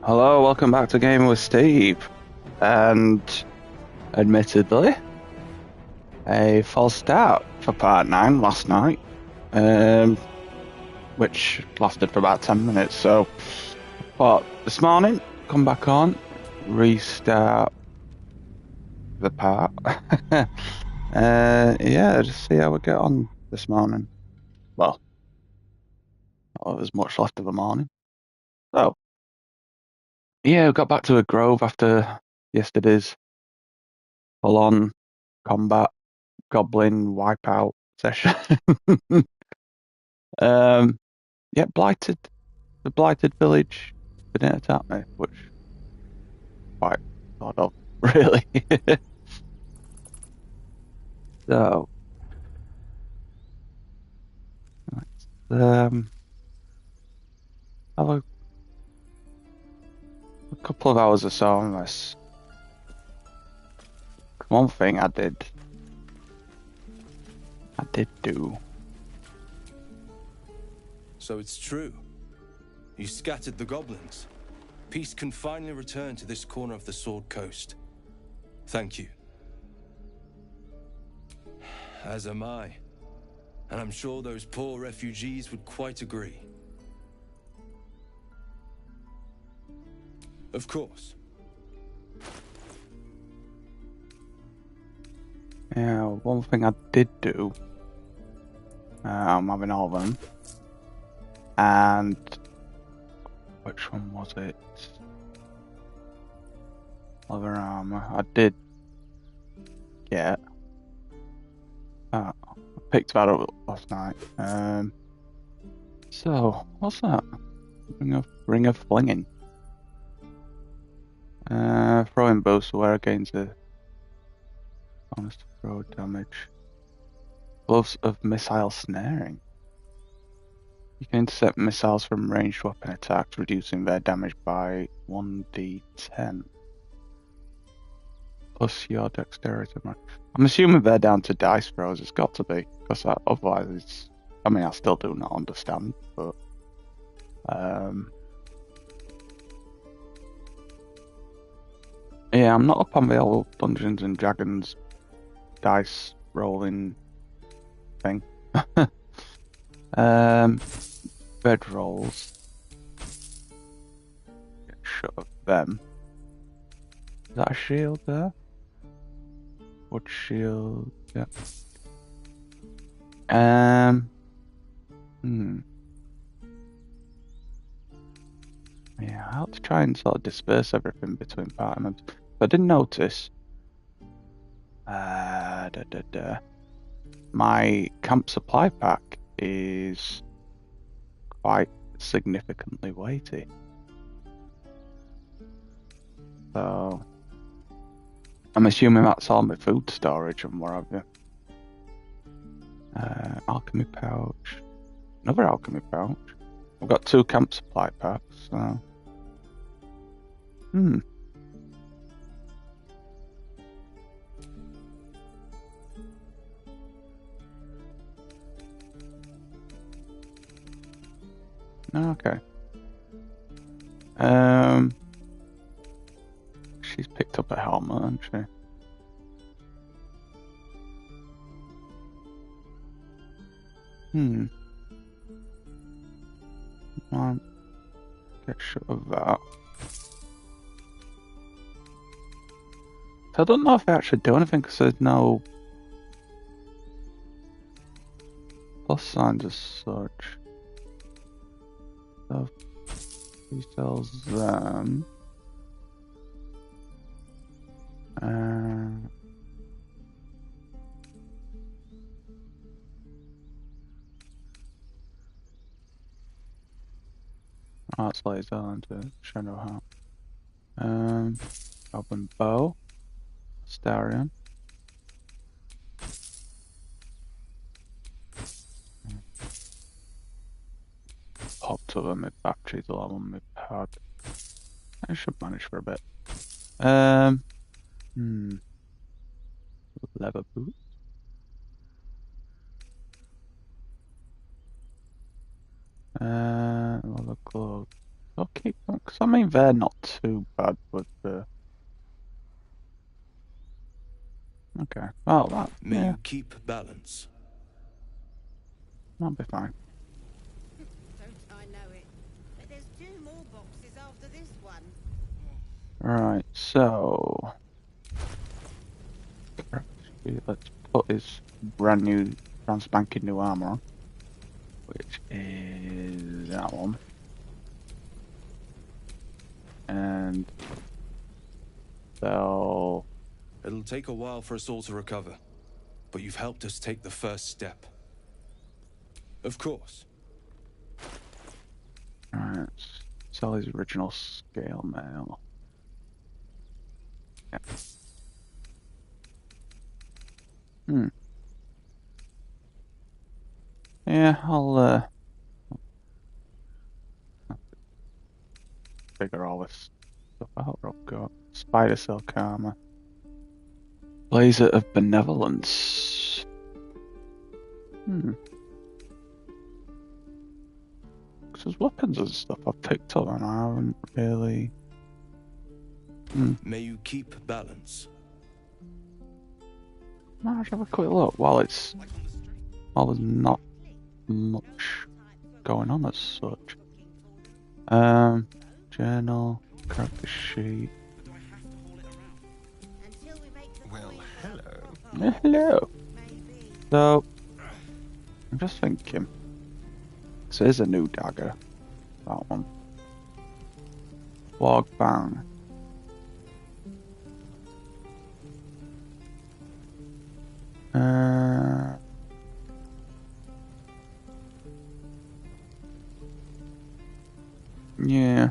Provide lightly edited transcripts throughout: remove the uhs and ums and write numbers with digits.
Hello, welcome back to Game with Steve. And admittedly, a false start for part 9 last night, um, which lasted for about 10 minutes. So, but this morning, come back on, restart the part. Yeah, just see how we get on this morning. Well, not as much left of the morning. So, yeah, we got back to a grove after yesterday's full-on combat goblin wipeout session. um, yeah, the blighted village didn't attack me, which quite thought of, really. So, let's have a couple of hours or so on this. One thing I did do. So it's true. You scattered the goblins. Peace can finally return to this corner of the Sword Coast. Thank you. As am I. And I'm sure those poor refugees would quite agree. Of course. Yeah, one thing I did do. I'm having all of them. And which one was it? Leather armor. I did get. I picked that up last night. So what's that? Ring of flinging. Throwing boost where gains a bonus to throw damage. Gloves of missile snaring. You can intercept missiles from ranged weapon attacks, reducing their damage by 1d10. Plus your dexterity. I'm assuming they're down to dice throws. It's got to be, because otherwise it's. I mean, I still do not understand, but yeah, I'm not up on the old Dungeons and Dragons dice rolling thing. Bed rolls. Get shut of them. Is that a shield there? What shield? Yeah. Yeah, I have to try and sort of disperse everything between party members. But I didn't notice. My camp supply pack is quite significantly weighty. So I'm assuming that's all my food storage and what have you. Alchemy pouch. Another alchemy pouch. I've got 2 camp supply packs, so. Okay. She's picked up a helmet, hasn't she? I'll get shut of that. So I don't know if I actually do anything because there's no plus signs as such. So he sells them. That's laser into Shadow Heart. Open bow. Starion. Pop to them with batteries low on my pad. I should manage for a bit. Leather boot. Leather glove. I'll keep them, because I mean, they're not too bad, but, okay. Well, May yeah, you keep balance. that'll be fine. Don't I know it? But there's two more boxes after this one. Right, so let's put his brand spanking new armor on, which is that one, and they'll. It'll take a while for us all to recover, but you've helped us take the first step. Of course. Alright, sell his original scale mail. Yeah. Yeah, I'll figure all this stuff out. I've got spider silk armor, blazer of benevolence. Because there's weapons and stuff I've picked up and I haven't really. May you keep balance. Might have a quick look while there's not much going on as such. Journal, character sheet. Well, hello. Hello. So, I'm just thinking. So here's a new dagger. That one. Log bang. Yeah.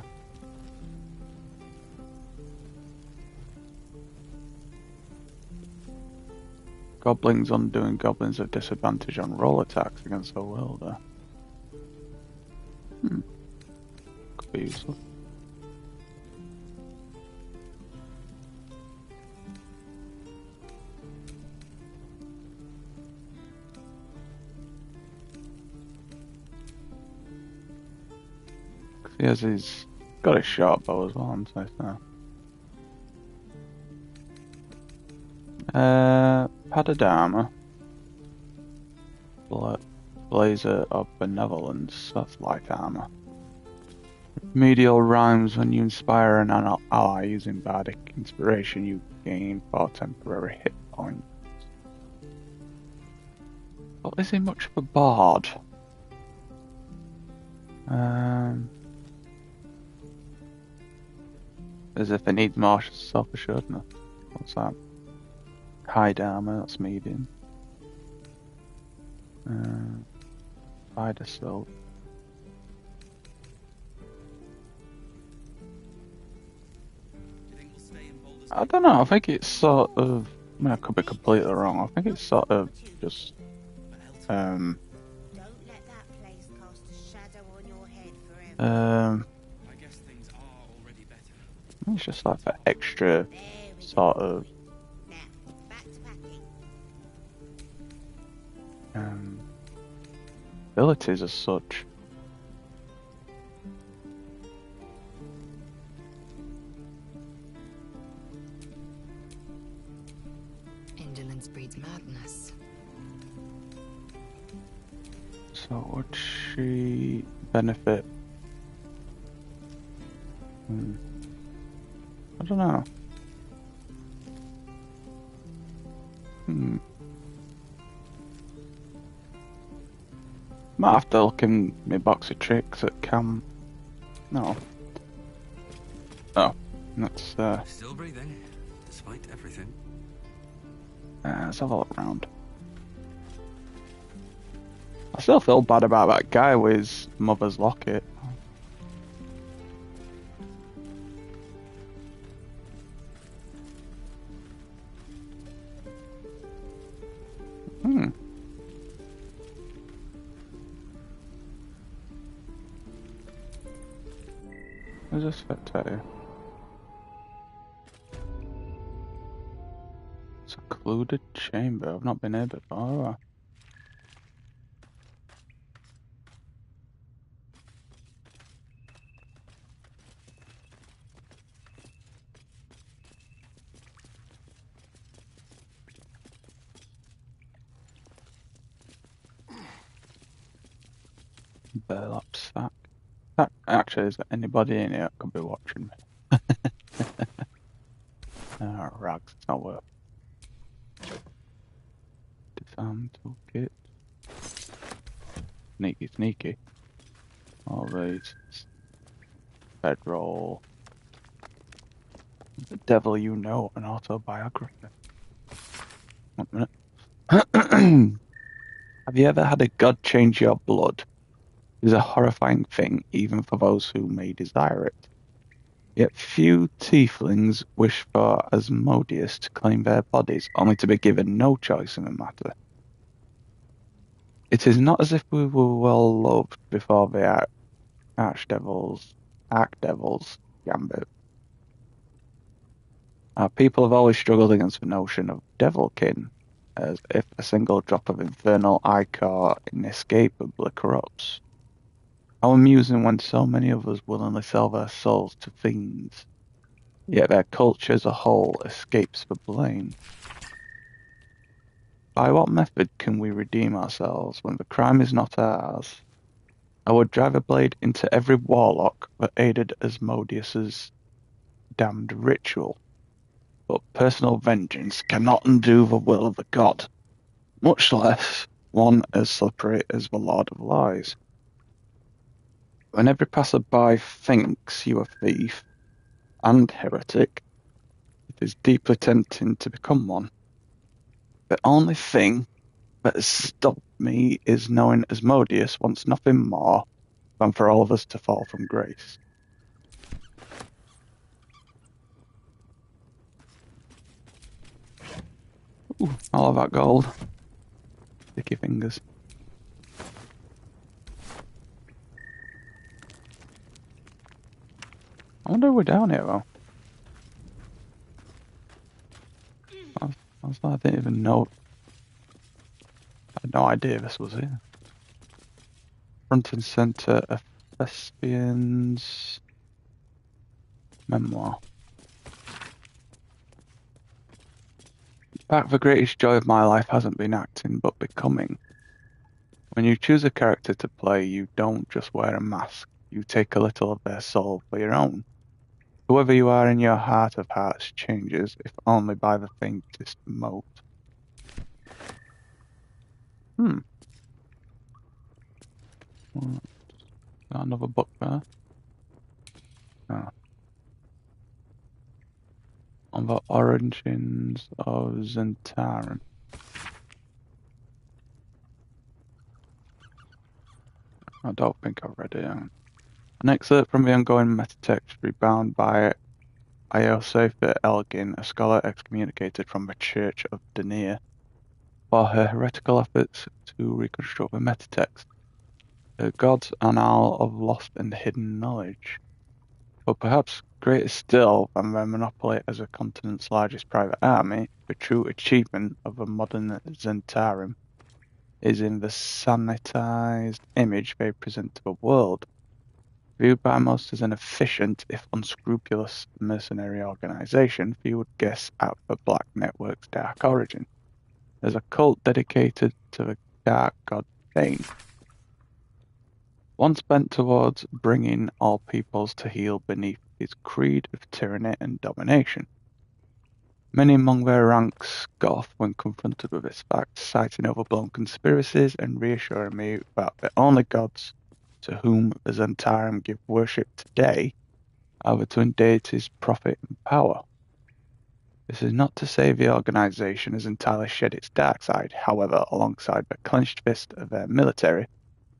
Goblins undoing goblins at disadvantage on roll attacks against the welder. Could be useful. He's got a short bow as well, I'm saying so. Padded armor. Blazer of benevolence, that's light armor. Medial rhymes when you inspire an ally using bardic inspiration, you gain 4 temporary hit points. Well, is he much of a bard? As if it needs more self-assuredness. What's that? Hide armor, that's medium. Spider silk. I don't know, I think it's sort of. I mean, I could be completely wrong. I think it's sort of just. Don't let that place cast a shadow on your head forever. I guess things are already better. It's just like for extra sort of. Now, back to packing. Abilities as such. Indolence breeds madness. So would she benefit? I don't know. Might have to look in my box of tricks that can. No. Oh, that's Still breathing, despite everything. let's have a look around. I still feel bad about that guy with his mother's locket. Where's this fit to? Secluded chamber. I've not been here before, have Burlap sack. Actually, is there anybody in here that could be watching me? Rags, it's not worth. Disarm toolkit. Sneaky, sneaky. All these. Bedroll. The Devil You Know, an autobiography. 1 minute. Have you ever had a god change your blood? It is a horrifying thing, even for those who may desire it. Yet few tieflings wish for Asmodeus to claim their bodies, only to be given no choice in the matter. It is not as if we were well loved before the Archdevil's gambit. Our people have always struggled against the notion of devilkin, as if a single drop of infernal ichor inescapably corrupts. How amusing when so many of us willingly sell their souls to fiends, yet their culture as a whole escapes the blame. By what method can we redeem ourselves when the crime is not ours? I would drive a blade into every warlock that aided Asmodeus's damned ritual, but personal vengeance cannot undo the will of the god, much less one as slippery as the Lord of Lies. When every passer-by thinks you a thief and heretic, it is deeply tempting to become one. The only thing that has stopped me is knowing Asmodeus wants nothing more than for all of us to fall from grace. Ooh, all of that gold. Sticky fingers. I wonder if we're down here though. I didn't even know. I had no idea this was here. Front and center of Thespian's memoir. In fact, the greatest joy of my life hasn't been acting, but becoming. When you choose a character to play, you don't just wear a mask. You take a little of their soul for your own. Whoever you are in your heart of hearts changes, if only by the faintest mote. Got another book there. Oh. On the origins of Zentarum. I don't think I've read it yet. An excerpt from the ongoing metatext rebound by Iosefa Elgin, a scholar excommunicated from the Church of Denier, for her heretical efforts to reconstruct the metatext. The gods annal of lost and hidden knowledge. But perhaps greater still than their monopoly as a continent's largest private army, the true achievement of a modern Zentarum is in the sanitized image they present to the world. Viewed by most as an efficient, if unscrupulous, mercenary organization, few would guess at the Black Network's dark origin. There's a cult dedicated to the dark god Bane, once bent towards bringing all peoples to heel beneath his creed of tyranny and domination. Many among their ranks scoff when confronted with this fact, citing overblown conspiracies and reassuring me that the only gods to whom the Zentarum give worship today are the twin deities Prophet and Power. This is not to say the organization has entirely shed its dark side, however, alongside the clenched fist of their military,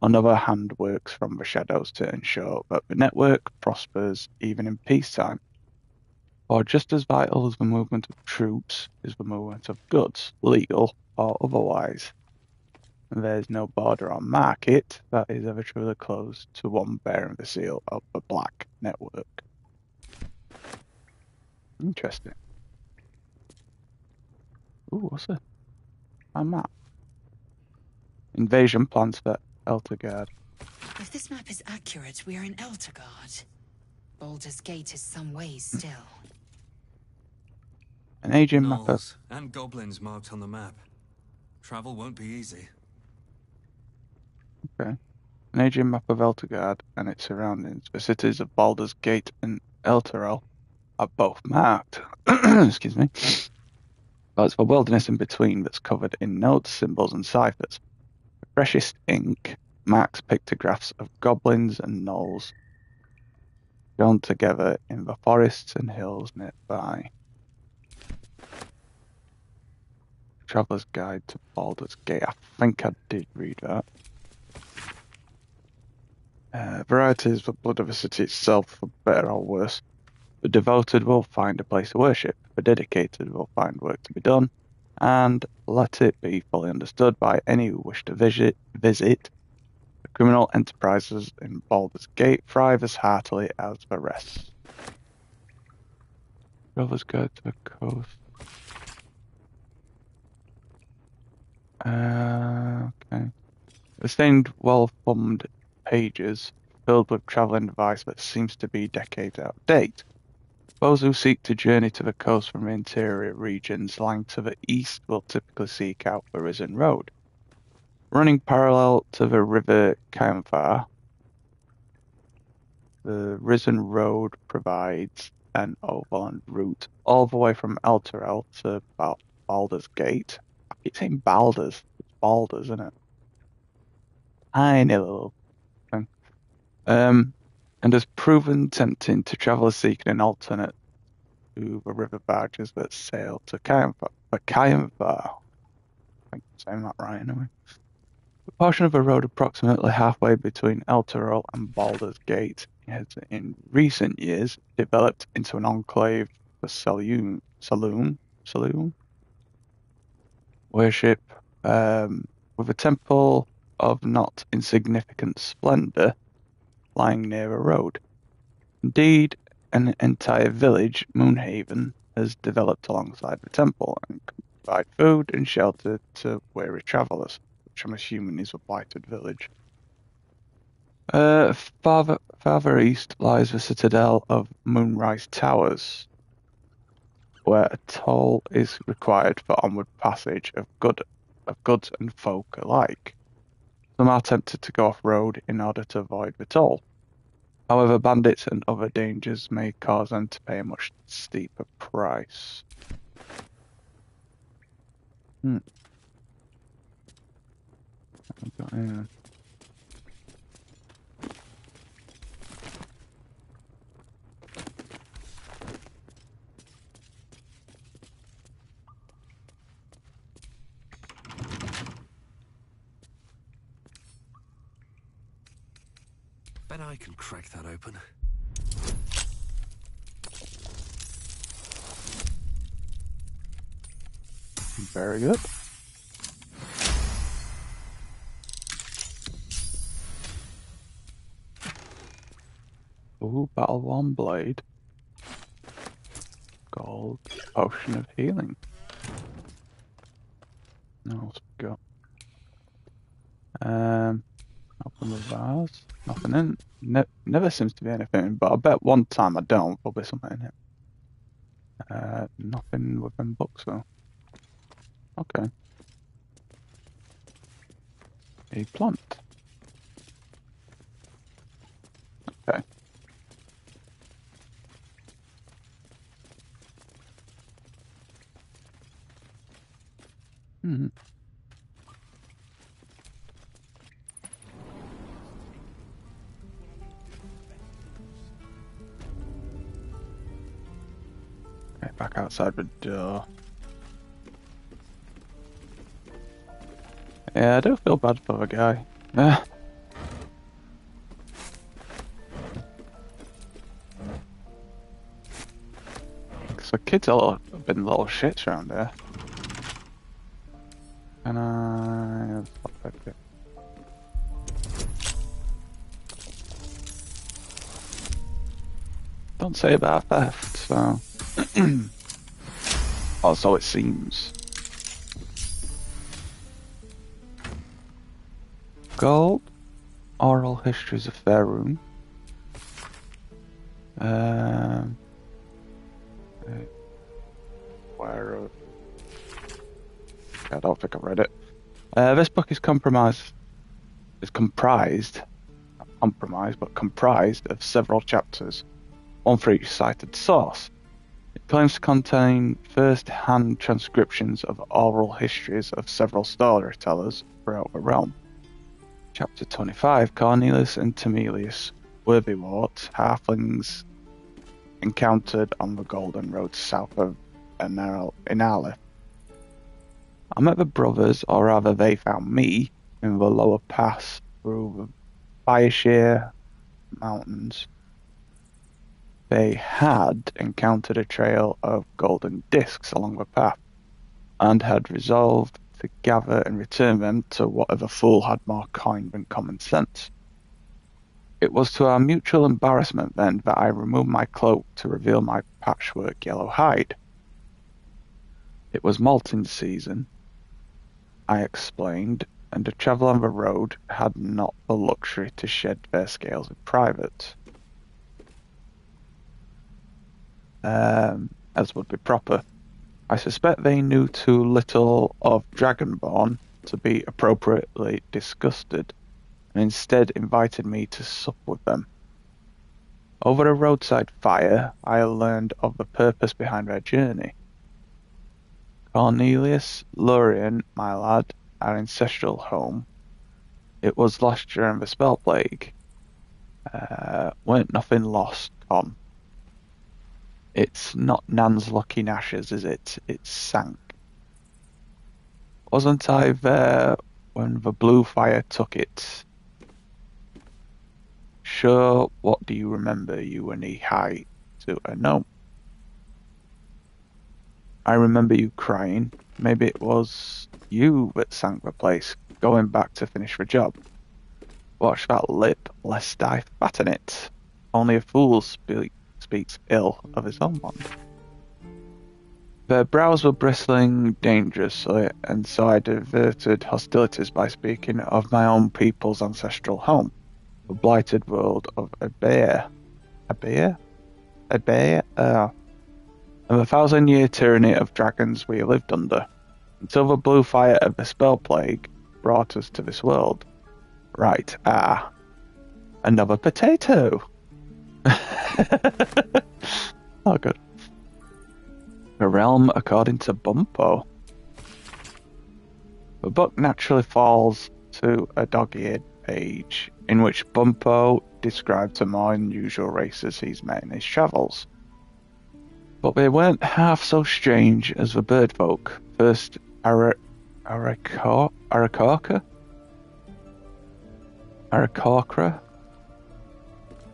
another hand works from the shadows to ensure that the network prospers even in peacetime. For just as vital as the movement of troops is the movement of goods, legal or otherwise. And there is no border or market that is ever truly closed to one bearing the seal of the Black Network. Interesting. Ooh, what's it? A map. Invasion plans for Eltergard. If this map is accurate, we are in Eltergard. Baldur's Gate is some ways still. An aging map of... Gnolls and goblins marked on the map. Travel won't be easy. Okay. An aging map of Eltergard and its surroundings. The cities of Baldur's Gate and Elturel are both marked. Excuse me. But it's the wilderness in between that's covered in notes, symbols, and ciphers. The freshest ink marks pictographs of goblins and gnolls drawn together in the forests and hills nearby. Traveller's Guide to Baldur's Gate. I think I did read that. Varieties of the blood of the city itself, for better or worse. The devoted will find a place to worship, the dedicated will find work to be done, and let it be fully understood by any who wish to visit, the criminal enterprises in Baldur's Gate thrive as heartily as the rest. Traveller's Guide to the Coast. Okay. The stained, well-thumbed pages filled with travelling advice that seems to be decades out of date. Those who seek to journey to the coast from interior regions lying to the east will typically seek out the Risen Road. Running parallel to the River Campfire, the Risen Road provides an overland route all the way from Elturel to Baldur's Gate. I keep saying Baldur's. It's Baldur's, isn't it? Tiny little thing. And has proven tempting to travelers seeking an alternate to the river barges that sail to Campfire. I think I'm saying that right anyway. The portion of the road approximately halfway between Elturel and Baldur's Gate has in recent years developed into an enclave for saloon worship, with a temple of not insignificant splendor lying near a road. Indeed, an entire village, Moonhaven, has developed alongside the temple and can provide food and shelter to weary travelers, which I'm assuming is a blighted village. Farther east lies the citadel of Moonrise Towers, where a toll is required for onward passage of goods and folk alike. Some are tempted to go off-road in order to avoid the toll. However, bandits and other dangers may cause them to pay a much steeper price. Bet I can crack that open. Very good. Ooh, Battle-worn blade. Gold. Potion of healing. What else we got? Open the vase. Nothing in. Never seems to be anything, but I bet one time I don't, there'll be something in it. Nothing within books though. Okay. A plant. Okay. Hmm. Okay, back outside the door. Yeah, I do feel bad for the guy. Because the kids have been little shits around there. And don't say about theft, so. Or so it seems. Gold. Oral histories of Faerun. Where? I don't think I've read it. This book is comprised comprised of several chapters, one for each cited source. It claims to contain first-hand transcriptions of oral histories of several storytellers throughout the realm. Chapter 25, Cornelius and Temelius, Worthywart, halflings encountered on the Golden Road south of Inalith. I met the brothers, or rather they found me, in the lower pass through the Fireshare Mountains. They had encountered a trail of golden discs along the path, and had resolved to gather and return them to whatever fool had more coin than common sense. It was to our mutual embarrassment then that I removed my cloak to reveal my patchwork yellow hide. It was molting season, I explained, and the traveller on the road had not the luxury to shed their scales in private, as would be proper. I suspect they knew too little of Dragonborn to be appropriately disgusted, and instead invited me to sup with them. Over a roadside fire, I learned of the purpose behind their journey. Cornelius, Lurien, my lad, our ancestral home. It was lost during the spell plague. Weren't nothing lost, Con. It's not Nan's lucky in ashes, is it? It sank. Wasn't I there when the blue fire took it? Sure, what do you remember, you were knee-high to a gnome? I remember you crying. Maybe it was you that sank the place, going back to finish the job. Watch that lip, lest I fatten it. Only a fool speaks ill of his own one. Their brows were bristling dangerously, and so I diverted hostilities by speaking of my own people's ancestral home, the blighted world of Abeir. Abeir? Abeir? And the 1,000-year tyranny of dragons we lived under, until the blue fire of the spell plague brought us to this world. Right, another potato! Oh, good. The realm according to Bumpo. The book naturally falls to a dog-eared page, in which Bumpo describes the more unusual races he's met in his travels. But they weren't half so strange as the bird folk. First, Arakokra?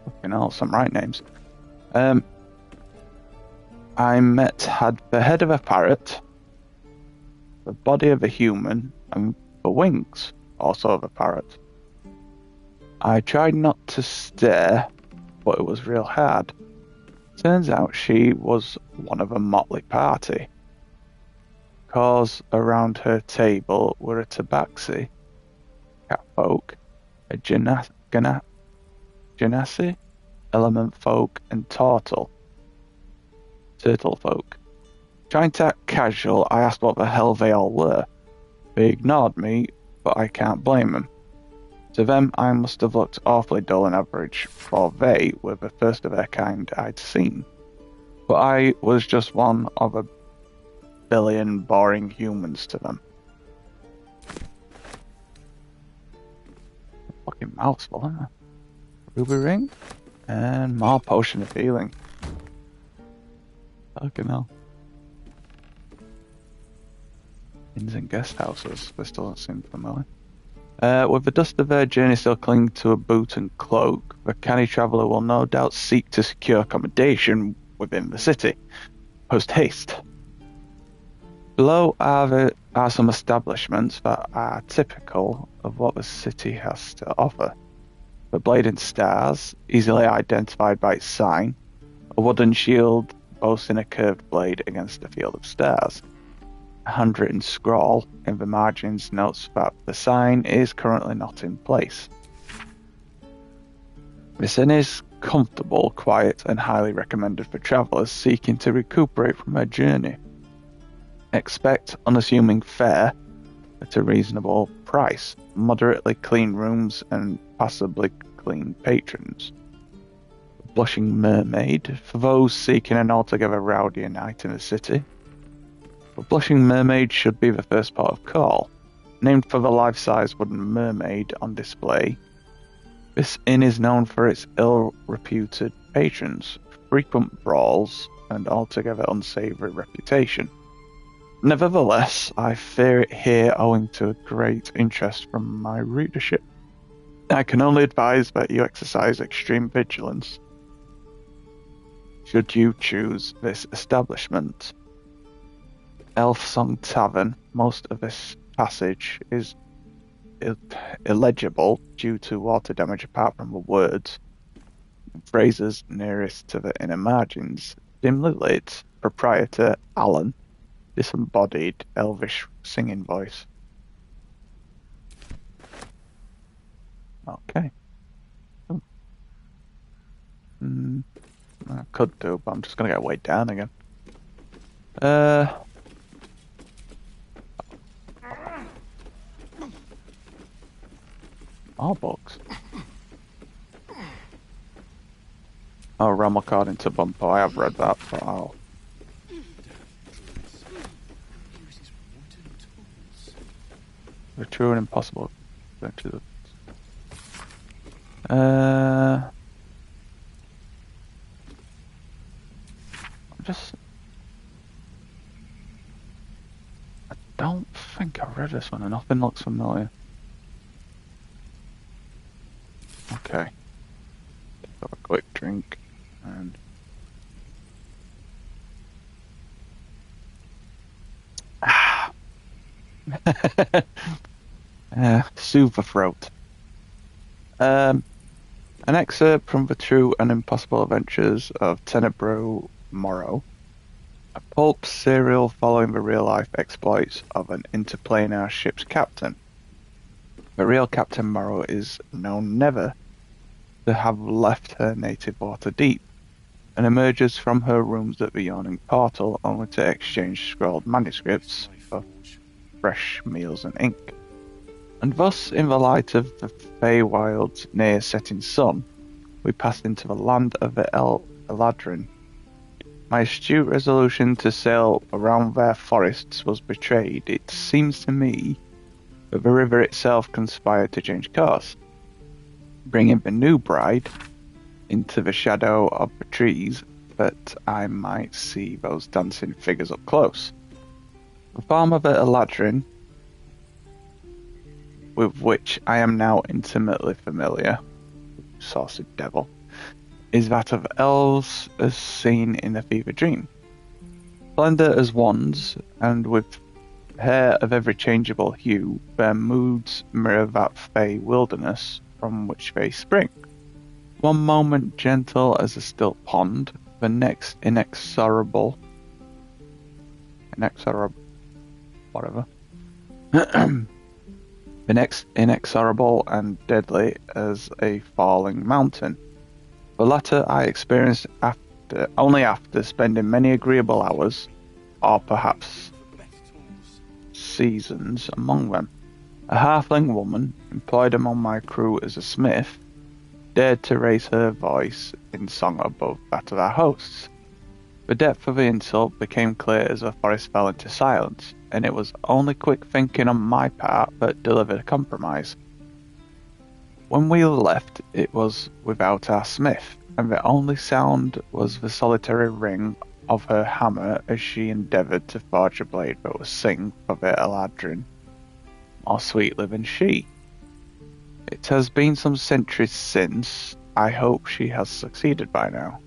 Fucking hell, some right names. I had the head of a parrot, the body of a human, and the wings, also of a parrot. I tried not to stare, but it was real hard. Turns out she was one of a motley party. Cause around her table were a tabaxi, catfolk, a genasi, element folk, and turtle folk. Trying to act casual, I asked what the hell they all were. They ignored me, but I can't blame them. To them, I must have looked awfully dull and average, for they were the first of their kind I'd seen. But I was just one of a billion boring humans to them. Fucking mouthful, huh? Ruby ring? And more potion of healing. Fucking hell. Inns and guest houses. This doesn't seem familiar. With the dust of their journey still clinging to a boot and cloak, the canny traveller will no doubt seek to secure accommodation within the city, post haste. Below are some establishments that are typical of what the city has to offer. The Blade and Stars, easily identified by its sign, a wooden shield boasting a curved blade against a field of stars. A handwritten scrawl in the margins notes that the sign is currently not in place. This inn is comfortable, quiet, and highly recommended for travellers seeking to recuperate from their journey. Expect unassuming fare at a reasonable price, moderately clean rooms, and passably between patrons. Blushing Mermaid, for those seeking an altogether rowdier night in the city. The Blushing Mermaid should be the first port of call. Named for the life-size wooden mermaid on display, this inn is known for its ill-reputed patrons, frequent brawls, and altogether unsavoury reputation. Nevertheless, I fear it here owing to a great interest from my readership. I can only advise that you exercise extreme vigilance should you choose this establishment. Elf Song Tavern. Most of this passage is illegible due to water damage apart from the words. Phrases nearest to the inner margins. Dimly lit. Proprietor Alan. Disembodied elvish singing voice. Okay. I could do, but I'm just gonna get weighed down again. More books. Oh, Ramel card into Bumpo. I have read that, but I'll. The true and impossible. I don't think I read this one, and nothing looks familiar. Okay. Have a quick drink and. Soothe the throat. An excerpt from the true and impossible adventures of Tenebro Morrow, a pulp serial following the real-life exploits of an interplanar ship's captain. The real Captain Morrow is known never to have left her native water deep, and emerges from her rooms at the yawning portal only to exchange scrawled manuscripts for fresh meals and ink. And thus, in the light of the Feywild's near setting sun, we passed into the land of the Eladrin. My astute resolution to sail around their forests was betrayed. It seems to me that the river itself conspired to change course, bringing the new bride into the shadow of the trees that I might see those dancing figures up close. The farm of the Eladrin, with which I am now intimately familiar, saucy devil, is that of elves as seen in a fever dream. Slender as wands, and with hair of every changeable hue, their moods mirror that fey wilderness from which they spring. One moment gentle as a still pond, the next whatever. The next inexorable and deadly as a falling mountain. The latter I experienced only after spending many agreeable hours, or perhaps seasons, among them. A halfling woman, employed among my crew as a smith, dared to raise her voice in song above that of our hosts. The depth of the insult became clear as the forest fell into silence, and it was only quick thinking on my part that delivered a compromise. When we left, it was without our smith, and the only sound was the solitary ring of her hammer as she endeavoured to forge a blade that would sing for the Eladrin more sweetly than she. It has been some centuries since. I hope she has succeeded by now.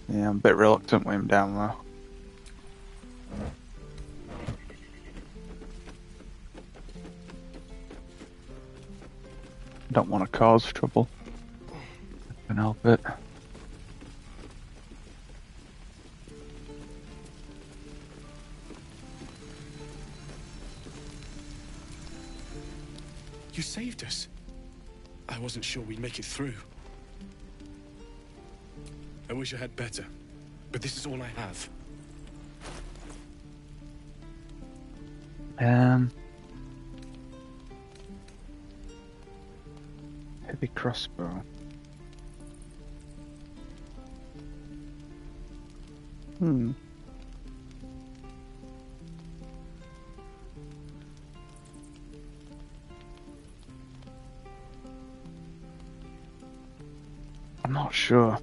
Yeah, I'm a bit reluctant with him down there. Don't want to cause trouble. I can help it. You saved us. I wasn't sure we'd make it through. I wish I had better, but this is all I have. Heavy crossbow. I'm not sure.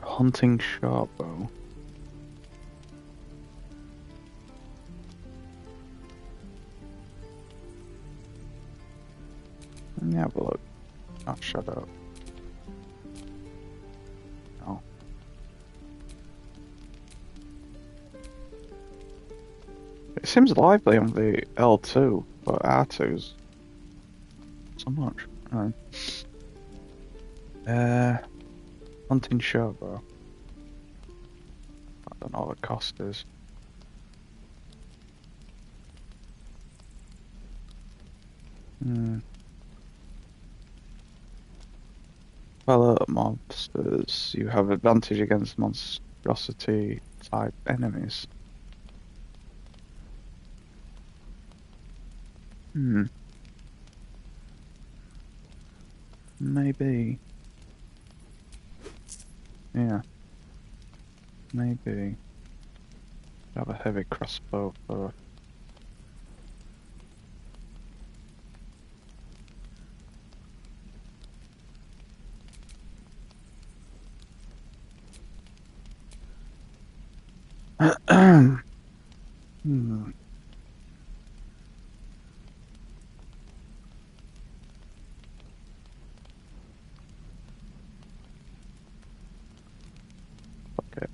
Hunting short bow. Let me have a look. Oh, shut up. Oh. It seems lively on the L2, but R2's so much. Hunting short bow. I don't know what the cost is. Fellow monsters, you have advantage against monstrosity type enemies. Maybe. Yeah. Maybe. Have a heavy crossbow for. Okay.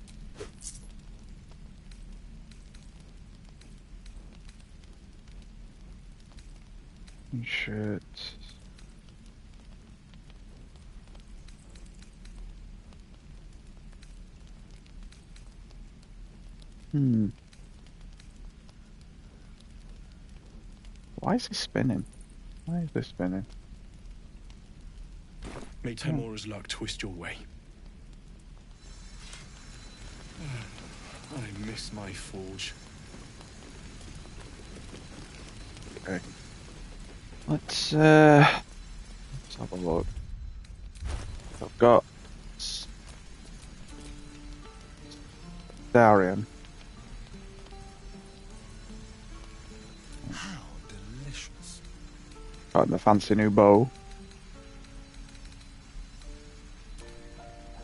Shit. Why is he spinning? Why is this spinning? May Timora's luck twist your way. I miss my forge. Okay. Let's have a look. I've got Darian. How delicious. Got the fancy new bow.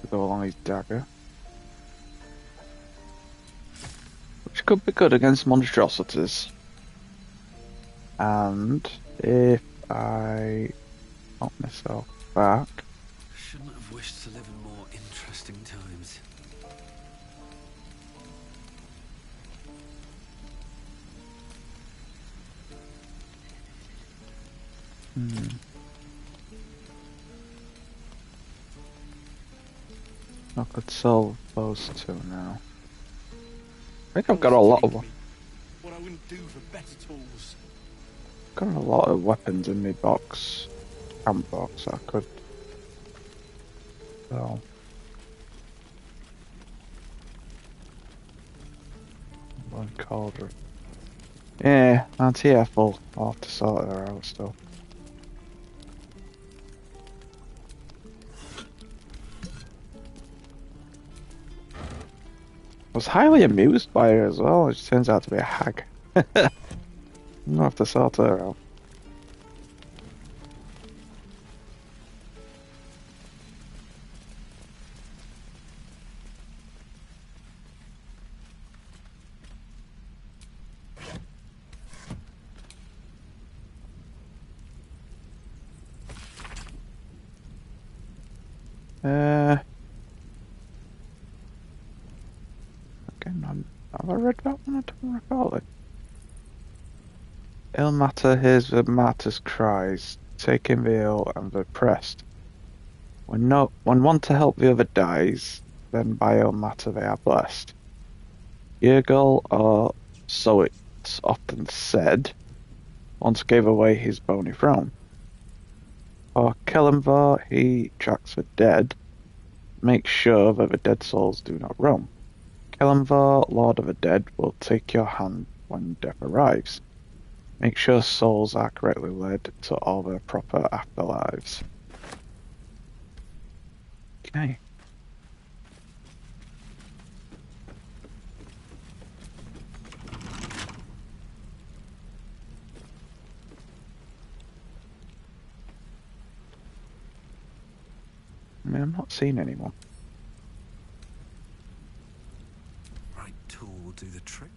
To go along his dagger. Which could be good against monstrosities. And if I knock myself back. Shouldn't have wished to live in more interesting times. I could solve those two now. I think I've got a lot of What I wouldn't do for better tools. got a lot of weapons in my box, camp box. I could. Well, one cauldron. Yeah, that's here full. I'll have to sort her out still. I was highly amused by her as well. It turns out to be a hag. I'll have to sort her out. Again, have I read that one? I don't recall it. Ill matter hears the martyr's cries, taking the ill and the oppressed. When one to help the other dies, then by ill matter they are blessed. Yergol, or so it's often said, once gave away his bony throne. For Kellenvar, he tracks the dead. Make sure that the dead souls do not roam. Kellenvar, Lord of the Dead, will take your hand when death arrives. Make sure souls are correctly led to all their proper afterlives. Okay. I mean, I'm not seeing anyone. Right tool will do the trick.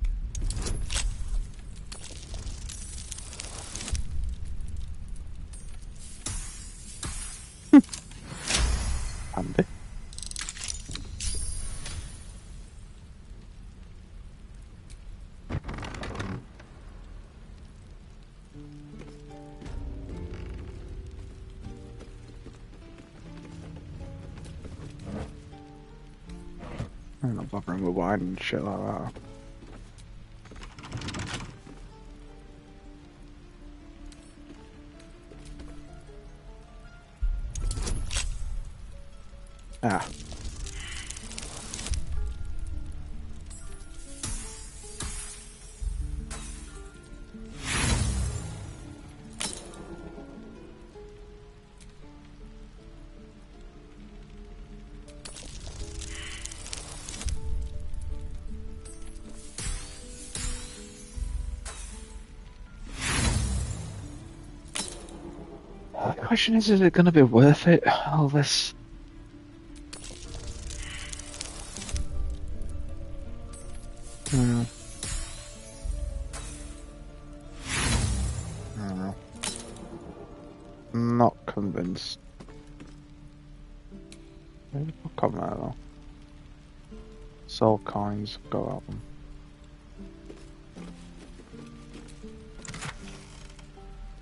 Handy. I'm not bothering with wine and shit like that. Ah. The question is it going to be worth it, all this? Hmm. I don't know. Not convinced. Maybe I'll come there though. Soul coins, go out them.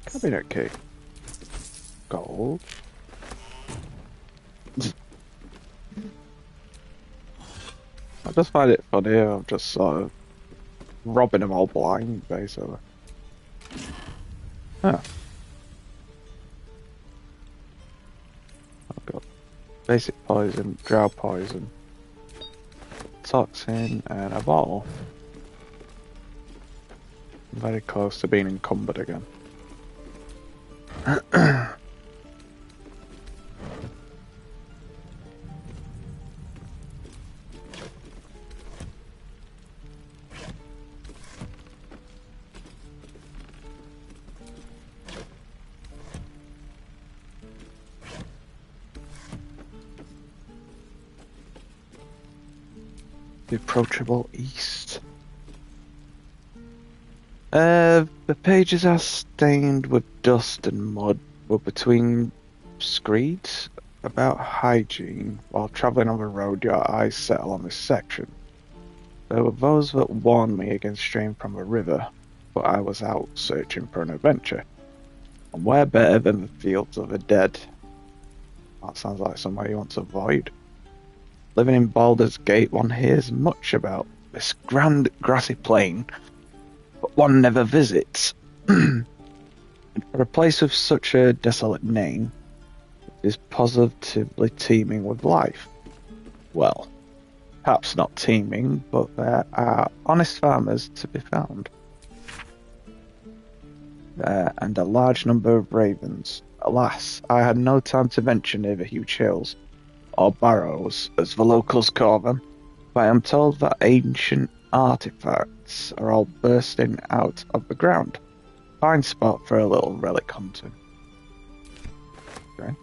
Cabinet key. Gold. I just find it funny, I'm just sort of robbing them all blind, basically. Huh. I've got basic poison, drow poison, toxin, and a bottle. I'm very close to being encumbered again. The approachable east. The pages are stained with dust and mud, but between screeds about hygiene. While travelling on the road, your eyes settle on this section. There were those that warned me against straying from the river, but I was out searching for an adventure. And where better than the fields of the dead? That sounds like somewhere you want to avoid. Living in Baldur's Gate, one hears much about this grand grassy plain, but one never visits. And for a place with such a desolate name, it is positively teeming with life. Well, perhaps not teeming, but there are honest farmers to be found. And a large number of ravens. Alas, I had no time to venture near the huge hills, or barrows, as the locals call them, but I am told that ancient artifacts are all bursting out of the ground. Fine spot for a little relic hunting. Okay.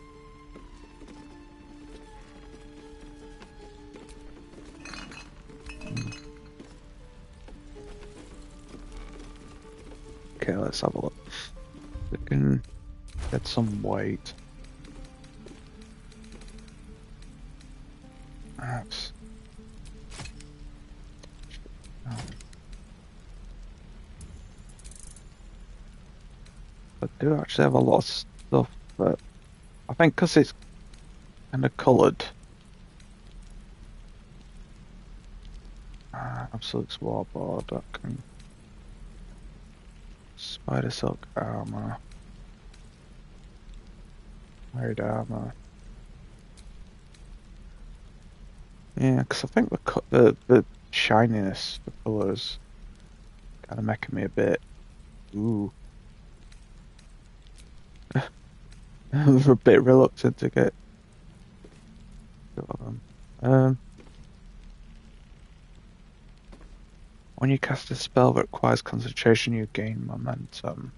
Okay, let's have a look. We can get some weight. Perhaps. I do actually have a lot of stuff, but I think because it's kind of coloured. Absolute Warboard, I can. Spider silk armor. Hide armor. Yeah, because I think the shininess, the colours, kind of making me a bit. Ooh. I'm a bit reluctant to get them. When you cast a spell that requires concentration, you gain momentum.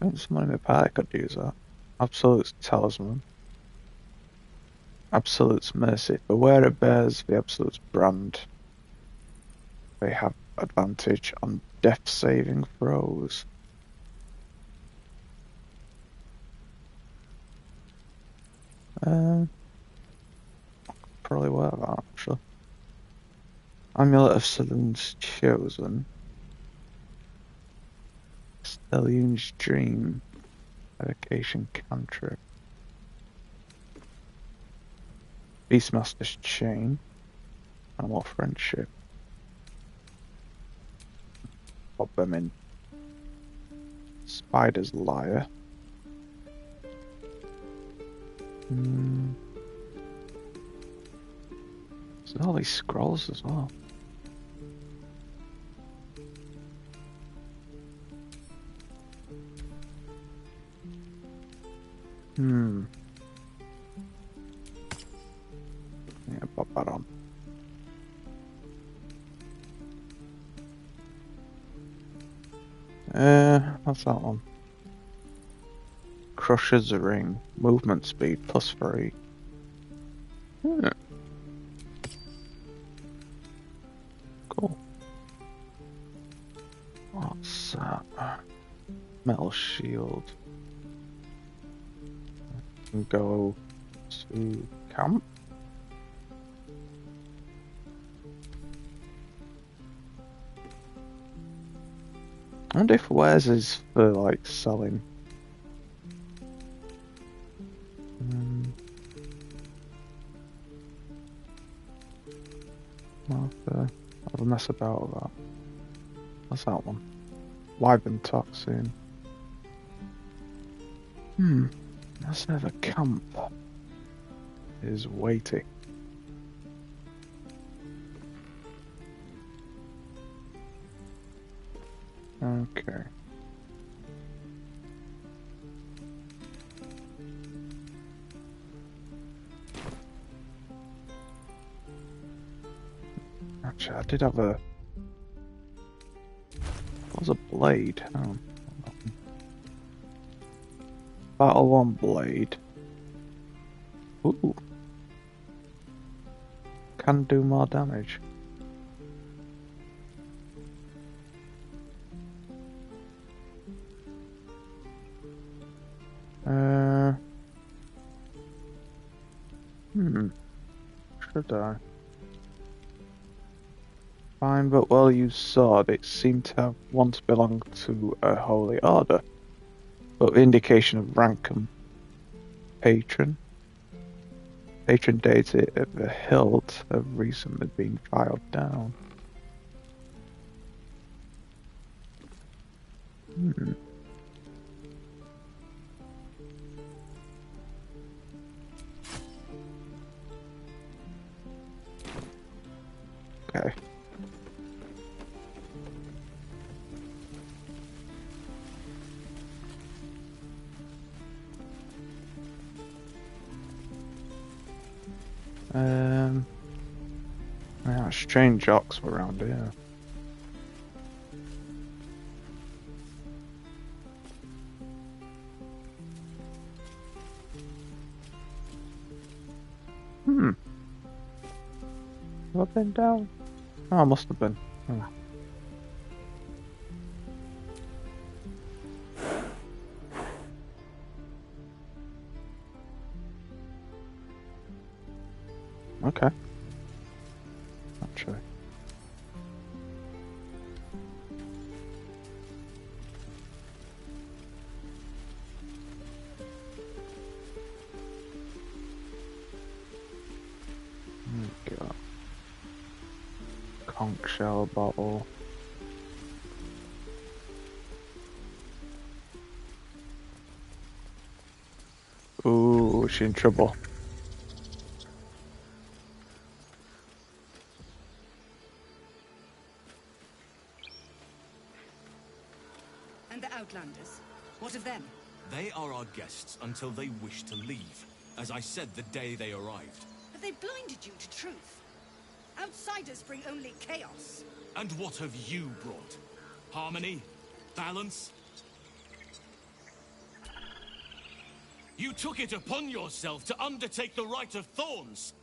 I think someone in the party could use that. Absolute's Talisman. Absolute's Mercy. Beware it bears the Absolute's brand. They have advantage on death saving throws. Probably wear that actually. Amulet of Southern's Chosen. Stellion's Dream. Evocation Cantrip. Beastmaster's Chain. Animal Friendship. Pop them in. Spider's Lyre. There's all these scrolls as well. Yeah, pop that on. What's that one? Crusher's Ring. Movement speed +3. Cool. What's that? Metal shield. We can go to camp. I wonder if wares is for like selling. I'll have a mess about with that. What's that one? Wyvern Toxin. Let's have a camp. Is waiting. Okay. Actually, I did have a. What was a blade? Oh. Battle 1 blade. Ooh. Can do more damage. Should I? Fine but well used sword. It seemed to have once belonged to a holy order, but the indication of rank and patron deity of the hilt have recently been filed down. Okay. Yeah, strange jocks were around here. Have I been down? Oh, I must have been. Oh. Okay. Actually. Got conch shell bottle. puts you in trouble. And the Outlanders? What of them? They are our guests until they wish to leave, as I said the day they arrived. But they blinded you to truth. Outsiders bring only chaos. And what have you brought? Harmony? Balance? You took it upon yourself to undertake the Rite of Thorns.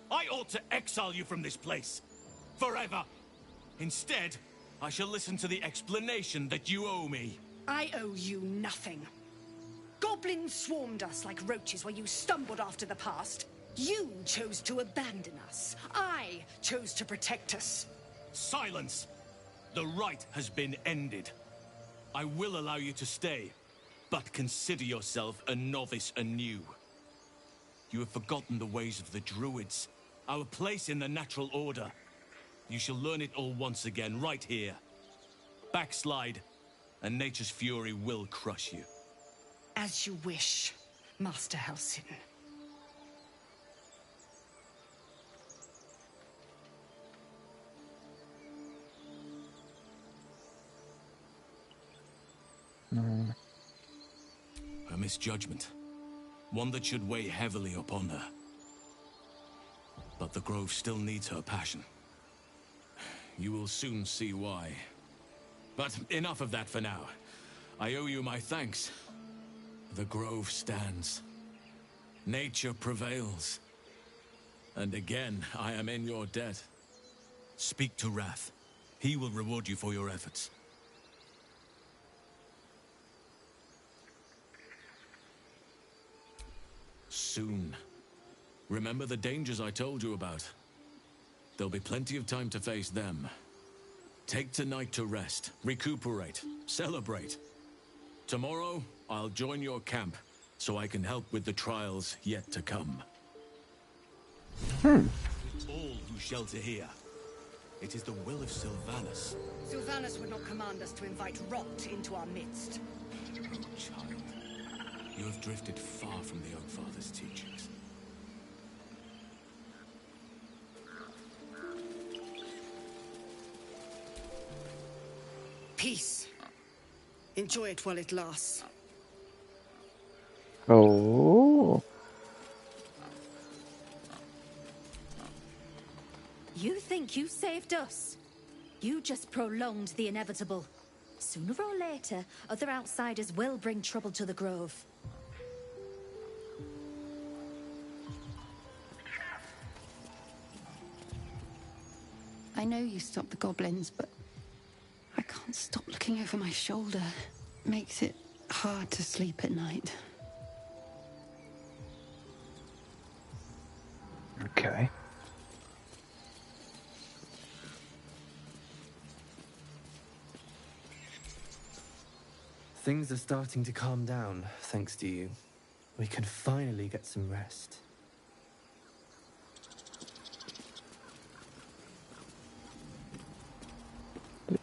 I ought to exile you from this place. Forever. Instead, I shall listen to the explanation that you owe me. I owe you nothing. Goblins swarmed us like roaches while you stumbled after the past. You chose to abandon us. I chose to protect us. Silence! The rite has been ended. I will allow you to stay, but consider yourself a novice anew. You have forgotten the ways of the druids, our place in the natural order. You shall learn it all once again, right here. Backslide, and nature's fury will crush you. As you wish, Master Halsin. A misjudgment. One that should weigh heavily upon her. But the Grove still needs her passion. You will soon see why. But enough of that for now. I owe you my thanks. The Grove stands. Nature prevails. And again, I am in your debt. Speak to Wrath. He will reward you for your efforts. Soon. Remember the dangers I told you about. There'll be plenty of time to face them. Take tonight to rest, recuperate, celebrate. Tomorrow, I'll join your camp, so I can help with the trials yet to come. All who shelter here. It is the will of Sylvanas. Sylvanas would not command us to invite rot into our midst. Oh, child. You have drifted far from the Oak Father's teachings. Peace. Enjoy it while it lasts. Oh. You think you saved us? You just prolonged the inevitable. Sooner or later, other outsiders will bring trouble to the Grove. I know you stopped the goblins, but I can't stop looking over my shoulder. Makes it hard to sleep at night. Okay. Things are starting to calm down, thanks to you. We can finally get some rest.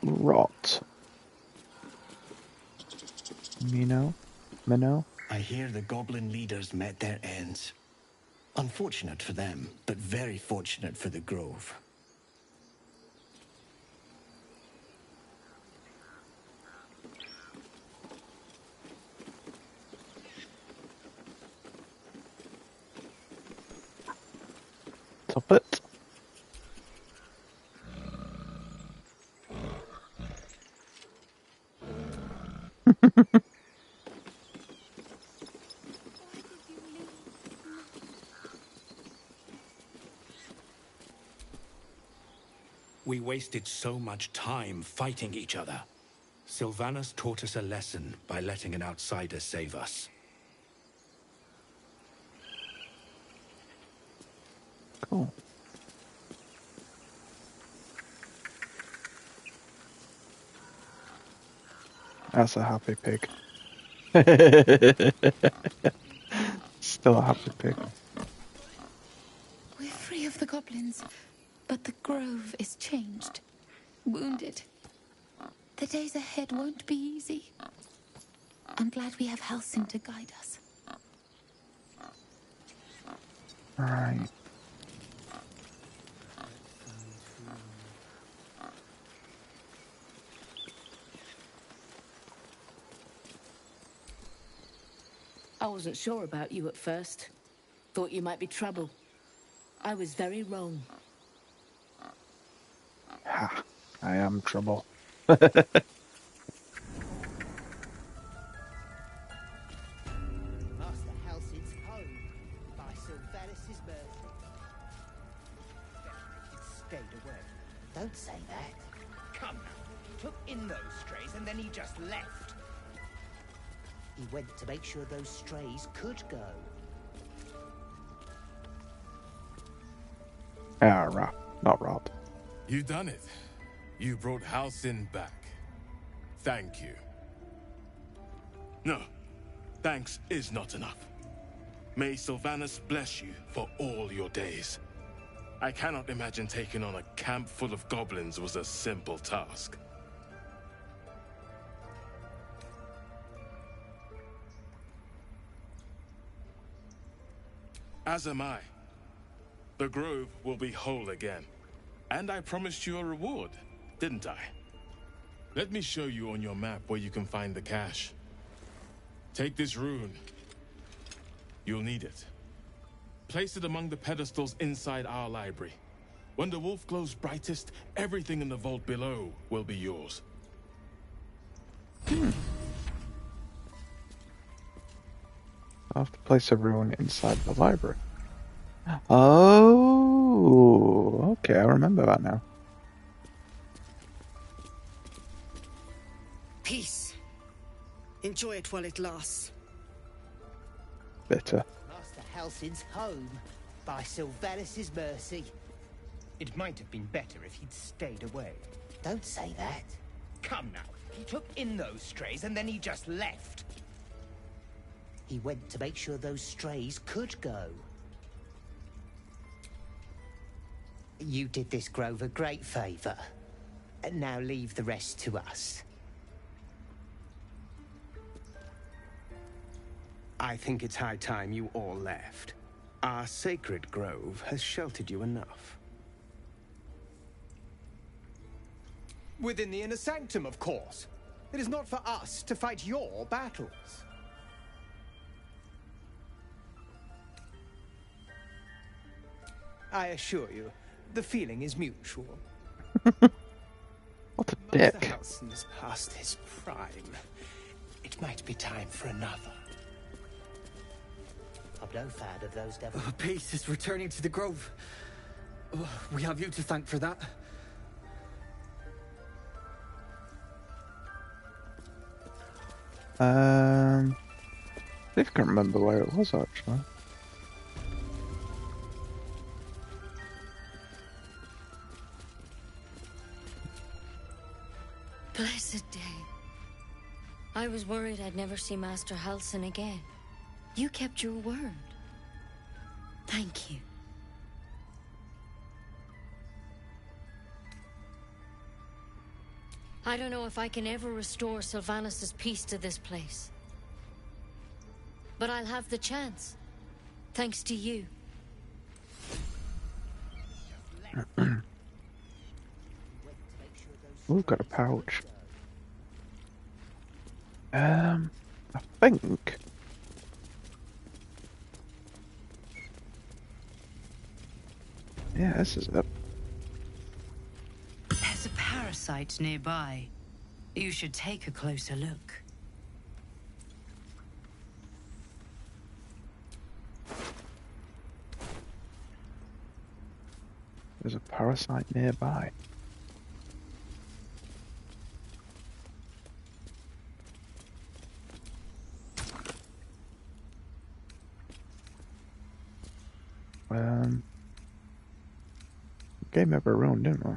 Rot. Minnow? I hear the goblin leaders met their ends. Unfortunate for them, but very fortunate for the Grove. Top it. We wasted so much time fighting each other. Sylvanas taught us a lesson by letting an outsider save us. Cool. That's a happy pig. Still a happy pig. We're free of the goblins, but the Grove is changed. Wounded. The days ahead won't be easy. I'm glad we have Halsin to guide us. Right. I wasn't sure about you at first. Thought you might be trouble. I was very wrong. Ha, I am trouble. Master Halsin's home by Sylvanas' mercy. It stayed away. Don't say that. Come now. He took in those strays and then he just left. He went to make sure those strays could go. Ah, Rob. Not Rob. You done it. You brought Halsin back. Thank you. No, thanks is not enough. May Sylvanas bless you for all your days. I cannot imagine taking on a camp full of goblins was a simple task. As am I. The grove will be whole again. And I promised you a reward, didn't I? Let me show you on your map where you can find the cache. Take this rune. You'll need it. Place it among the pedestals inside our library. When the wolf glows brightest, everything in the vault below will be yours. I have to place a rune inside the library. Oh, okay, I remember that now. Peace. Enjoy it while it lasts. Bitter. Master Halsin's home by Sylvanas' mercy. It might have been better if he'd stayed away. Don't say that. Come now. He took in those strays and then he just left. He went to make sure those strays could go. You did this grove a great favor. And now leave the rest to us. I think it's high time you all left. Our sacred grove has sheltered you enough. Within the inner sanctum, of course. It is not for us to fight your battles. I assure you, the feeling is mutual. What a Master dick. Halsin's past his prime. It might be time for another. I'm no fan of those devils. Peace is returning to the grove. Oh, we have you to thank for that. I think I can remember where it was actually. Blessed day. I was worried I'd never see Master Halsin again. You kept your word. Thank you. I don't know if I can ever restore Sylvanas' peace to this place. But I'll have the chance. Thanks to you. We've got a pouch. I think. Yeah, this is it. There's a parasite nearby. You should take a closer look. There's a parasite nearby. Gave me a rune, didn't we?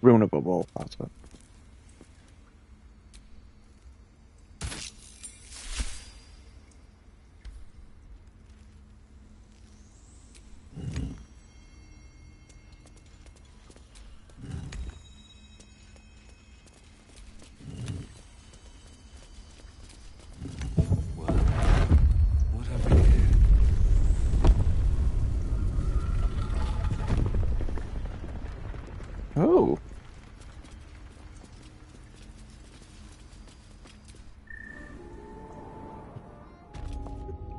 Rune of a wolf, that's it.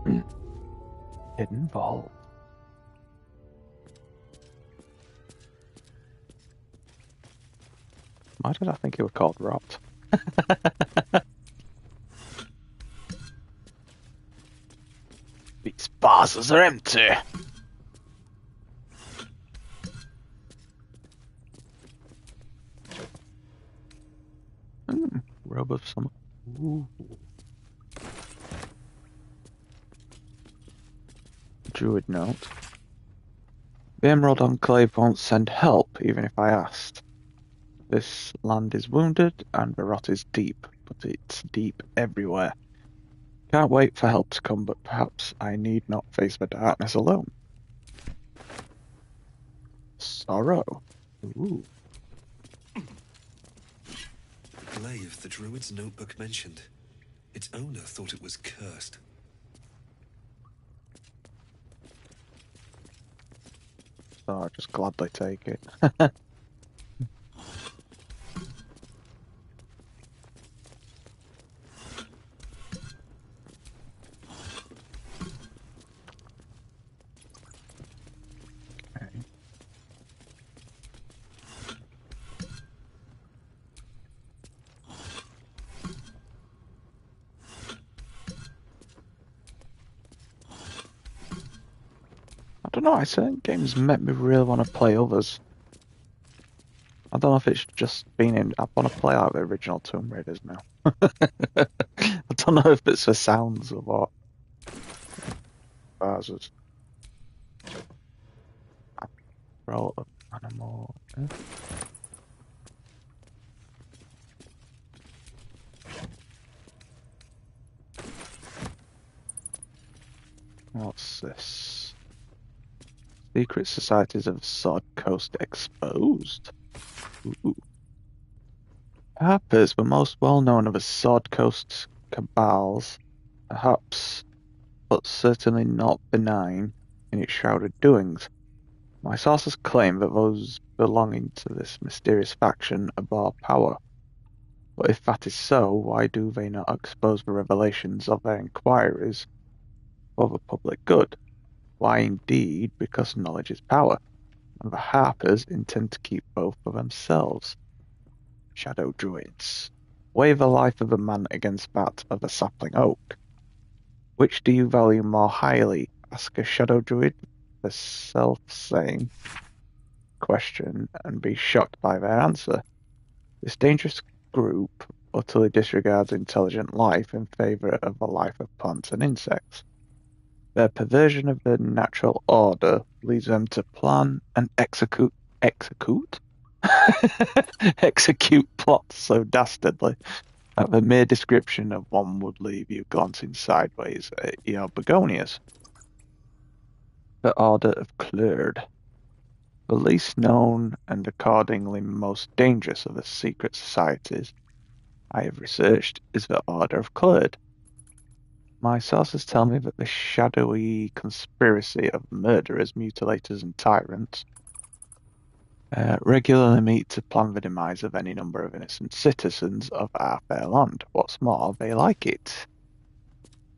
Hidden vault. Why did I think it was called Rot? These vases are empty. Robe of summer. Ooh. Druid note. The Emerald Enclave won't send help, even if I asked. This land is wounded, and the rot is deep, but it's deep everywhere. Can't wait for help to come, but perhaps I need not face the darkness alone. Sorrow. Ooh. The glaive the druid's notebook mentioned. Its owner thought it was cursed. So I'll just gladly take it. I don't know why certain games make me really want to play others. I don't know if it's just been in. I want to play like the original Tomb Raiders now. I don't know if it's the sounds or what. Vases. Roll of animal. What's this? Secret societies of Sword Coast exposed. Ooh. Harpers were most well known of as Sword Coast cabals, perhaps, but certainly not benign in its shrouded doings. My sources claim that those belonging to this mysterious faction abhor power. But if that is so, why do they not expose the revelations of their inquiries for the public good? Why indeed, because knowledge is power, and the Harpers intend to keep both for themselves. Shadow Druids. Weigh the life of a man against that of a sapling oak. Which do you value more highly? Ask a Shadow Druid the self-same question and be shocked by their answer. This dangerous group utterly disregards intelligent life in favor of a life of plants and insects. Their perversion of the natural order leads them to plan and execute execute plots so dastardly that the mere description of one would leave you glancing sideways at your begonias. The Order of Clerd. The least known and accordingly most dangerous of the secret societies I have researched is the Order of Clerd. My sources tell me that the shadowy conspiracy of murderers, mutilators, and tyrants regularly meet to plan the demise of any number of innocent citizens of our fair land. What's more, they like it.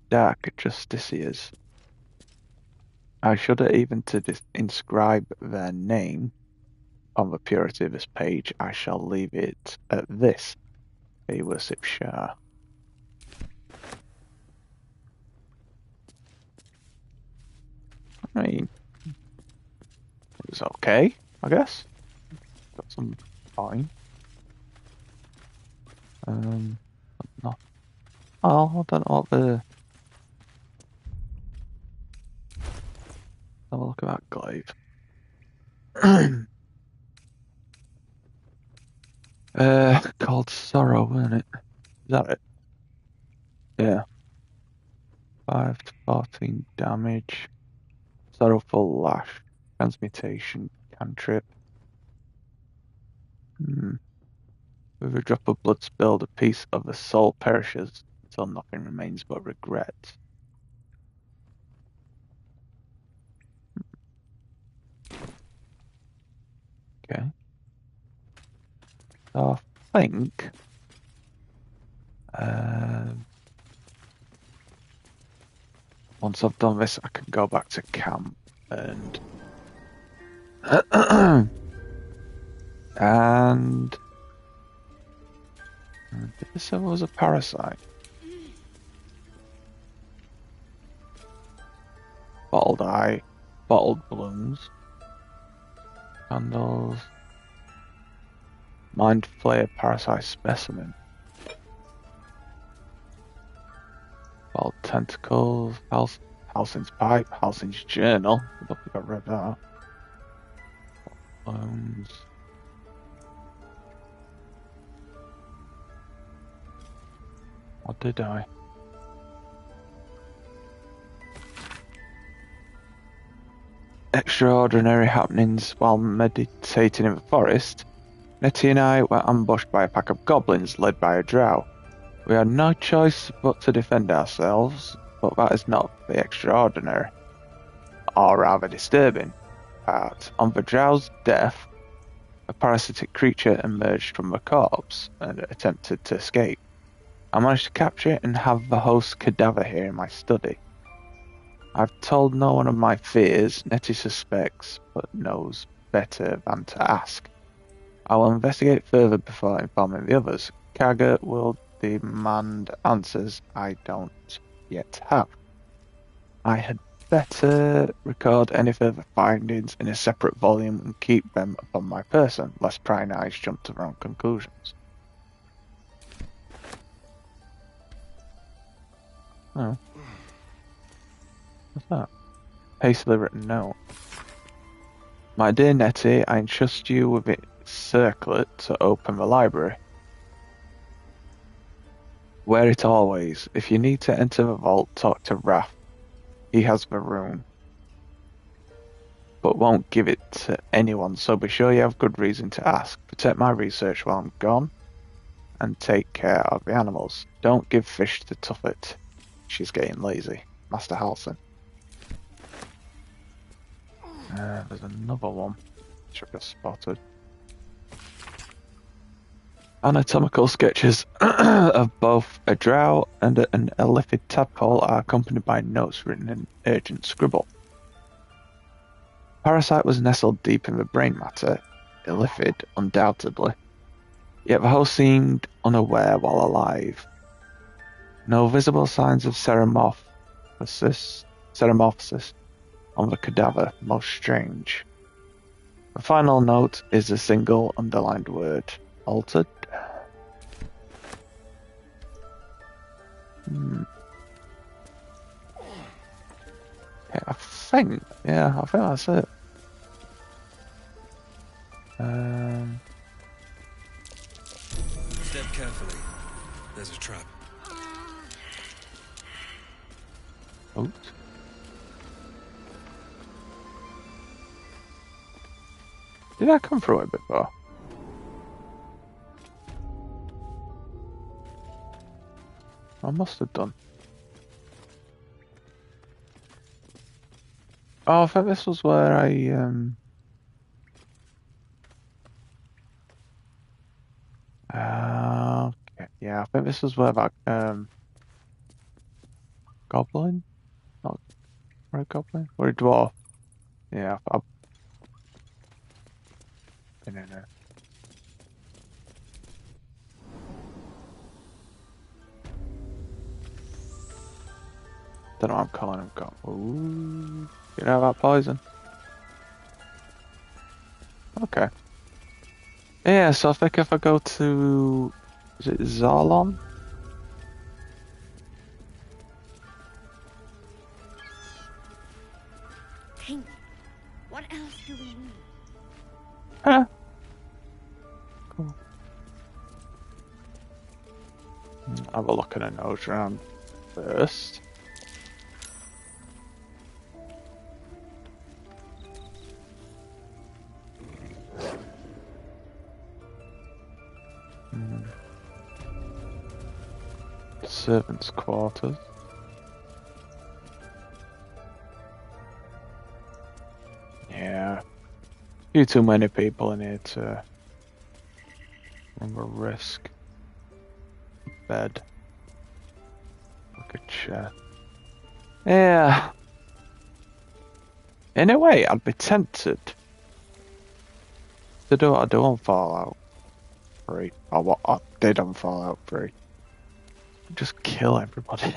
Dark justiciars. I shudder even to inscribe their name on the purity of this page. I shall leave it at this. They worship Shah. I mean, it was okay, I guess. Got some fine. Not. Oh, I don't know what the. Have a look at that glaive. Called Sorrow, isn't it? Is that it? Yeah. 5 to 14 damage. Sorrowful Lash. Transmutation. Cantrip. With a drop of blood spilled, a piece of the soul perishes until nothing remains but regret. Okay. So I think Once I've done this, I can go back to camp and and this was a parasite. Bottled eye, bottled balloons, candles, mind flayer parasite specimen, bottled tentacles, Halsin's pipe, Halsin's journal. I don't think I read that. Balloons. What did I? Extraordinary happenings while meditating in the forest. Nettie and I were ambushed by a pack of goblins led by a drow. We had no choice but to defend ourselves, but that is not the extraordinary, or rather disturbing, part. On the drow's death, a parasitic creature emerged from the corpse and attempted to escape. I managed to capture it and have the host's cadaver here in my study. I've told no one of my fears. Nettie suspects, but knows better than to ask. I will investigate further before informing the others. Kaga will demand answers I don't yet have. I had better record any further findings in a separate volume and keep them upon my person, lest prying eyes jump to wrong conclusions. Oh. What's that? Hastily written note. My dear Nettie, I entrust you with its circlet to open the library. Wear it always. If you need to enter the vault, talk to Raph. He has the room, but won't give it to anyone, so be sure you have good reason to ask. Protect my research while I'm gone, and take care of the animals. Don't give fish to Tuffet. She's getting lazy. Master Halsin. There's another one. Should have spotted. Anatomical sketches of both a drow and an elifid tadpole are accompanied by notes written in urgent scribble. Parasite was nestled deep in the brain matter, elifid undoubtedly, yet the host seemed unaware while alive. No visible signs of ceramorphosis on the cadaver, most strange. The final note is a single underlined word. Altered? Yeah, I think that's it. Step carefully. There's a trap. Oops. Did I come through it before? I must have done. Oh, I think this was where I okay. Yeah, I think this was where that goblin? Not a goblin? Or a dwarf? Yeah, I've been in there. Don't know what I'm calling him. Ooh, you know about poison? Okay. Yeah, so I think if I go to... Is it Zalon? Think. What else do we need? Huh? Cool. Have a look at a nose round first. Servants' quarters. Yeah. Few too many people in here to run the risk. Bed. Like a chair. Yeah. In a way, I'd be tempted to do what I do on Fallout 3, or what I did on Fallout 3. Just kill everybody.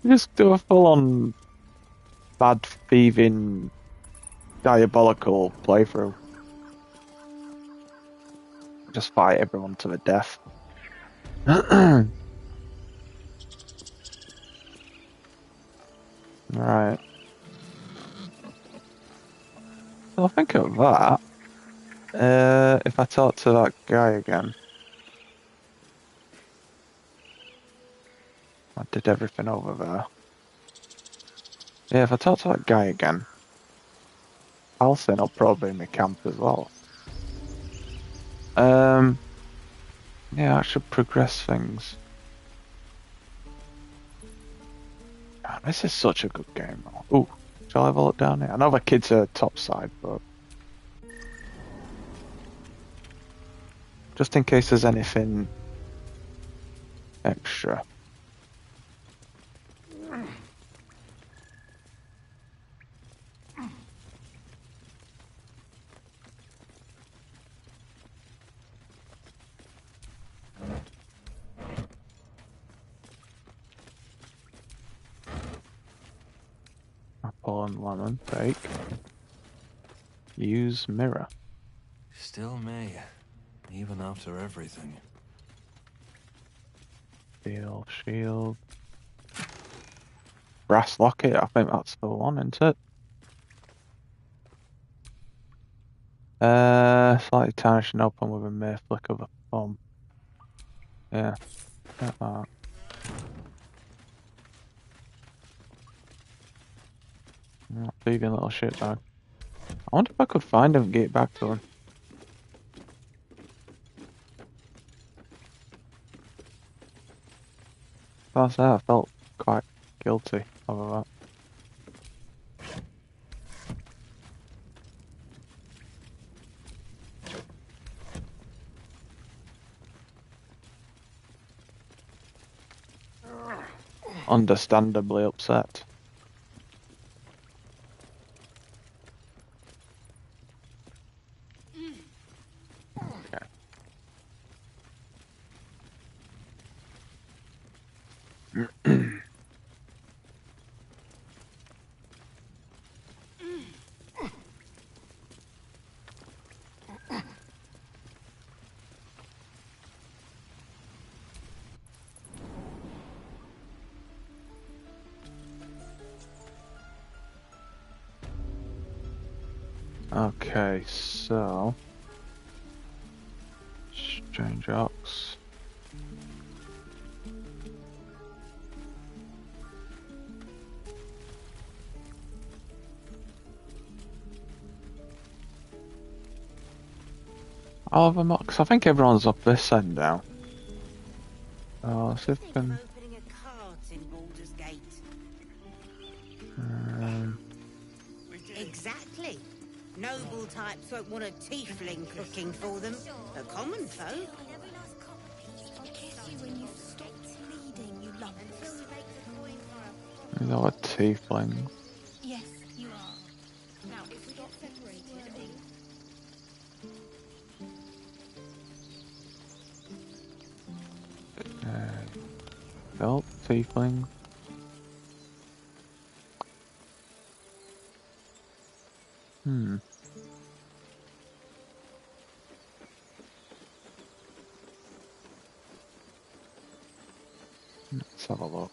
Just do a full-on bad, thieving, diabolical playthrough. Just fight everyone to the death. Right. So I think of that. If I talk to that guy again. I did everything over there. Yeah, if I talk to that guy again, Alcin will probably be in my camp as well. Yeah, I should progress things. God, this is such a good game. Ooh, shall I level it down here? I know the kids are top side, but just in case there's anything extra. Apple and lemon, take. Use mirror. Still may, even after everything. Steel shield. Brass locket, I think that's the one, isn't it? Slightly tarnished and open with a mere flick of a thumb. Yeah, get that. Thieving little shit bag. I wonder if I could find him and get back to him. That's that. I felt quite guilty over that. Understandably upset. Okay. Okay, so strange ox. All of them, because I think everyone's up this end now. Oh, see if we can. Exactly. Noble types won't want a tiefling cooking for them. A common folk. You know what tiefling? Yes, you are. Now, if we get separated, Belt tiefling. Let's have a look.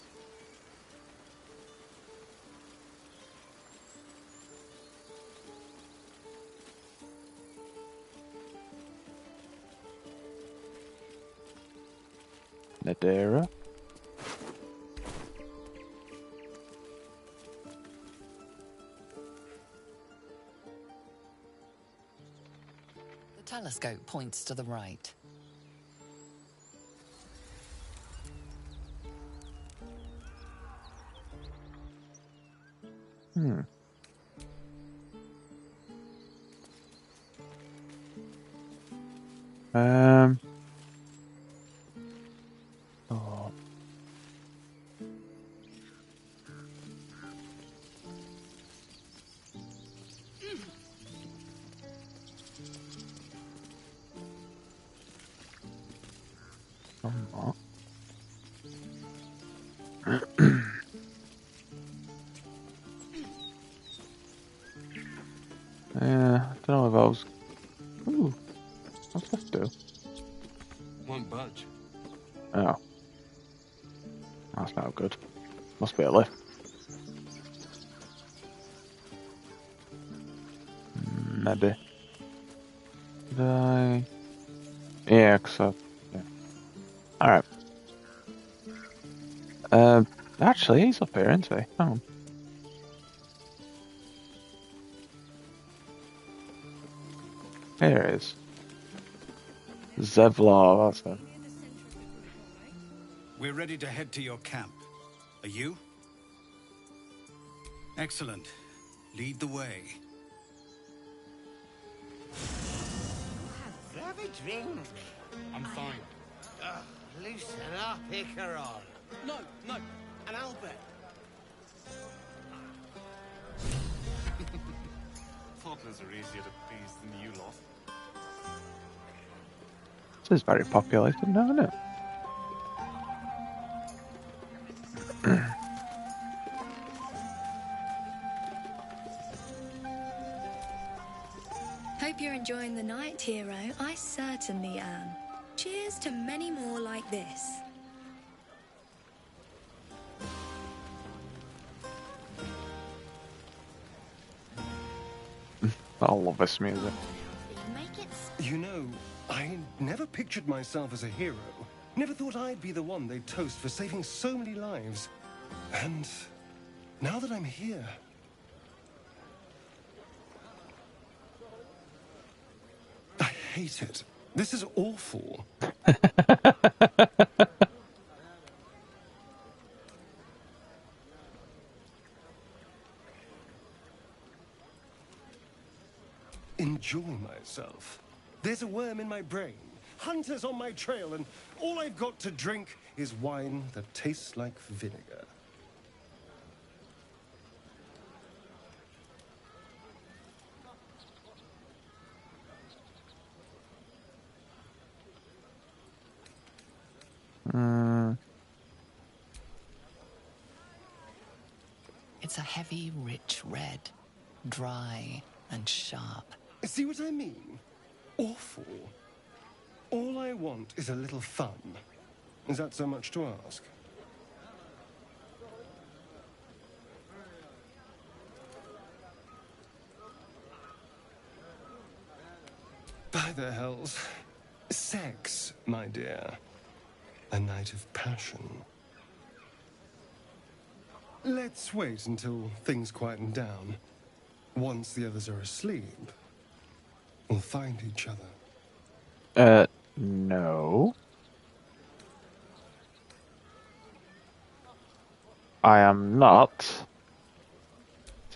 Nadera. The telescope points to the right. Oh. Somewhat. Yeah, I don't know if I was. Ooh, what's this do? Won't budge. Oh, that's not good. Must be a lift. Maybe. Did I? Yeah, yeah. Alright. Actually, he's up here, isn't he? Oh. Here he is. Zevlar, that's it. We're ready to head to your camp. Are you? Excellent. Lead the way. Have a drink. I'm fine. Loosen up, Icaron. No, and Albert. Toddlers are easier to please than you lot. This is very populated now, isn't it? Hope you're enjoying the night, hero. I certainly am. Cheers to many more like this. I love this music. You know, I never pictured myself as a hero. Never thought I'd be the one they'd toast for saving so many lives. And now that I'm here... I hate it. This is awful. Enjoy myself. There's a worm in my brain, hunters on my trail, and all I've got to drink is wine that tastes like vinegar. It's a heavy, rich red, dry and sharp. See what I mean? Awful. All I want is a little fun. Is that so much to ask? By the hells. Sex, my dear. A night of passion. Let's wait until things quieten down. Once the others are asleep, we'll find each other. No. I am not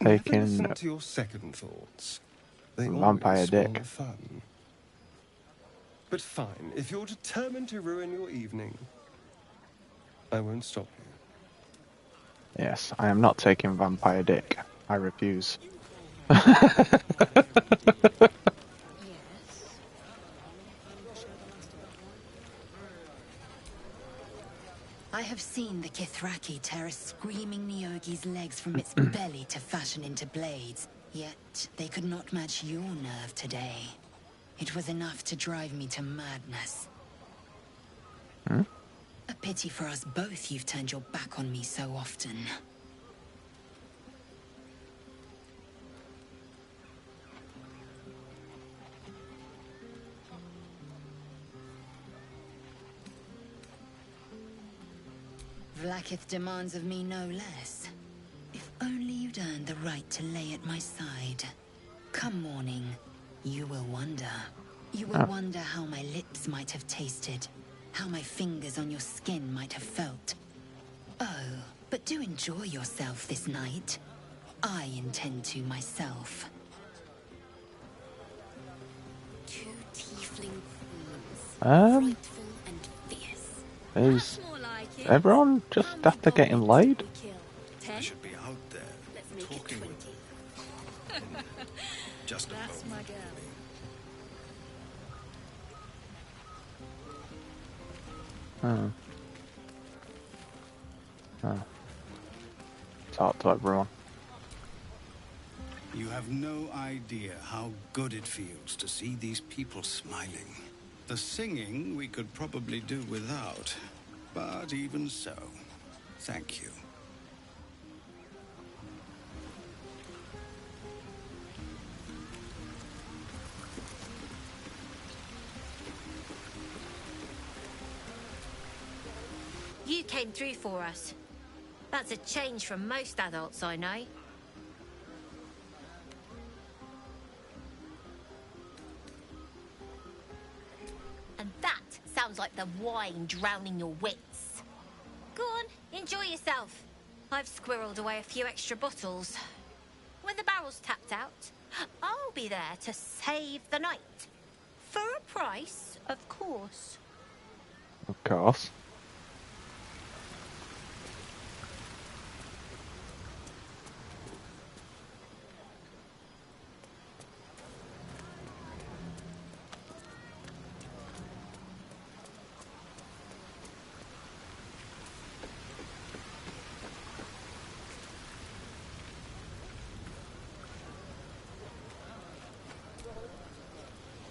Never taking listen to your second thoughts. They vampire always spoil dick. the fun. But fine, if you're determined to ruin your evening, I won't stop you. Yes, I am not taking vampire dick. I refuse. I have seen the Kithraki tear a screaming Nyogi's legs from its belly to fashion into blades. Yet they could not match your nerve today. It was enough to drive me to madness. A pity for us both you've turned your back on me so often. Vlaakith demands of me no less. If only you'd earned the right to lay at my side. Come morning, you will wonder. You will wonder how my lips might have tasted, how my fingers on your skin might have felt. Oh, but do enjoy yourself this night. I intend to myself. Two tiefling queens, Um, frightful and fierce. is everyone just after getting laid? I should be out there talking with them. Just a That's moment. my girl. Oh. Oh. Talk to everyone. You have no idea how good it feels to see these people smiling. The singing we could probably do without, but even so, thank you. You came through for us. That's a change from most adults I know. And that sounds like the wine drowning your wits. Go on, enjoy yourself. I've squirreled away a few extra bottles. When the barrel's tapped out, I'll be there to save the night. For a price, of course. Of course.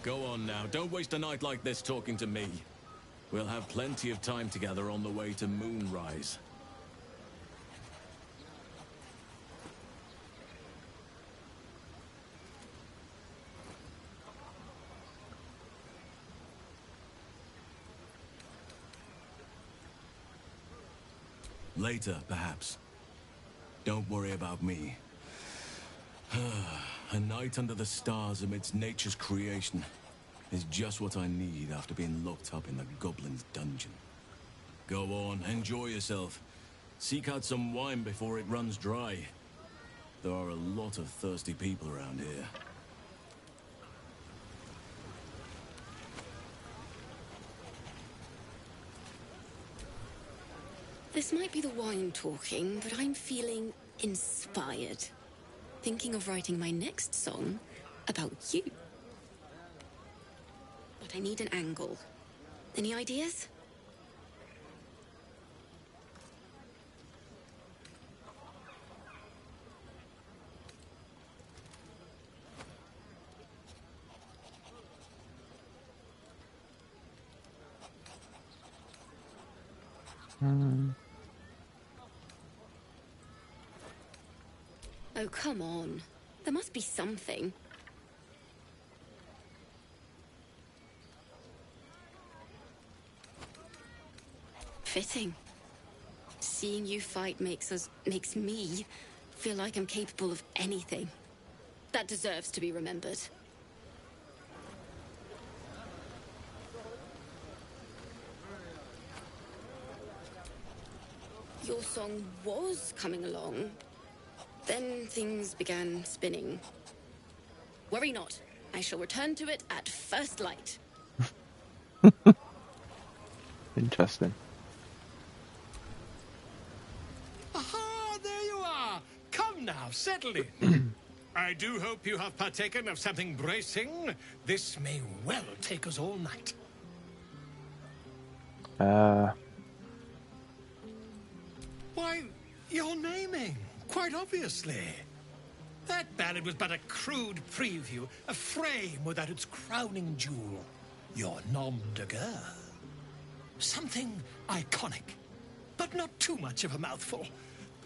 Go on now, don't waste a night like this talking to me. We'll have plenty of time together on the way to Moonrise. Later, perhaps. Don't worry about me. A night under the stars amidst nature's creation is just what I need after being locked up in the goblin's dungeon. Go on, enjoy yourself. Seek out some wine before it runs dry. There are a lot of thirsty people around here. This might be the wine talking, but I'm feeling inspired. Thinking of writing my next song about you. But I need an angle. Any ideas? Oh, come on. There must be something. Fitting. Seeing you fight makes me feel like I'm capable of anything. That deserves to be remembered. Your song was coming along. Then things began spinning. Worry not. I shall return to it at first light. Interesting. Aha, there you are. Come now, settle in. I do hope you have partaken of something bracing. This may well take us all night. Why, you're naming, quite obviously. That ballad was but a crude preview, a frame without its crowning jewel. Your nom de guerre. Something iconic, but not too much of a mouthful.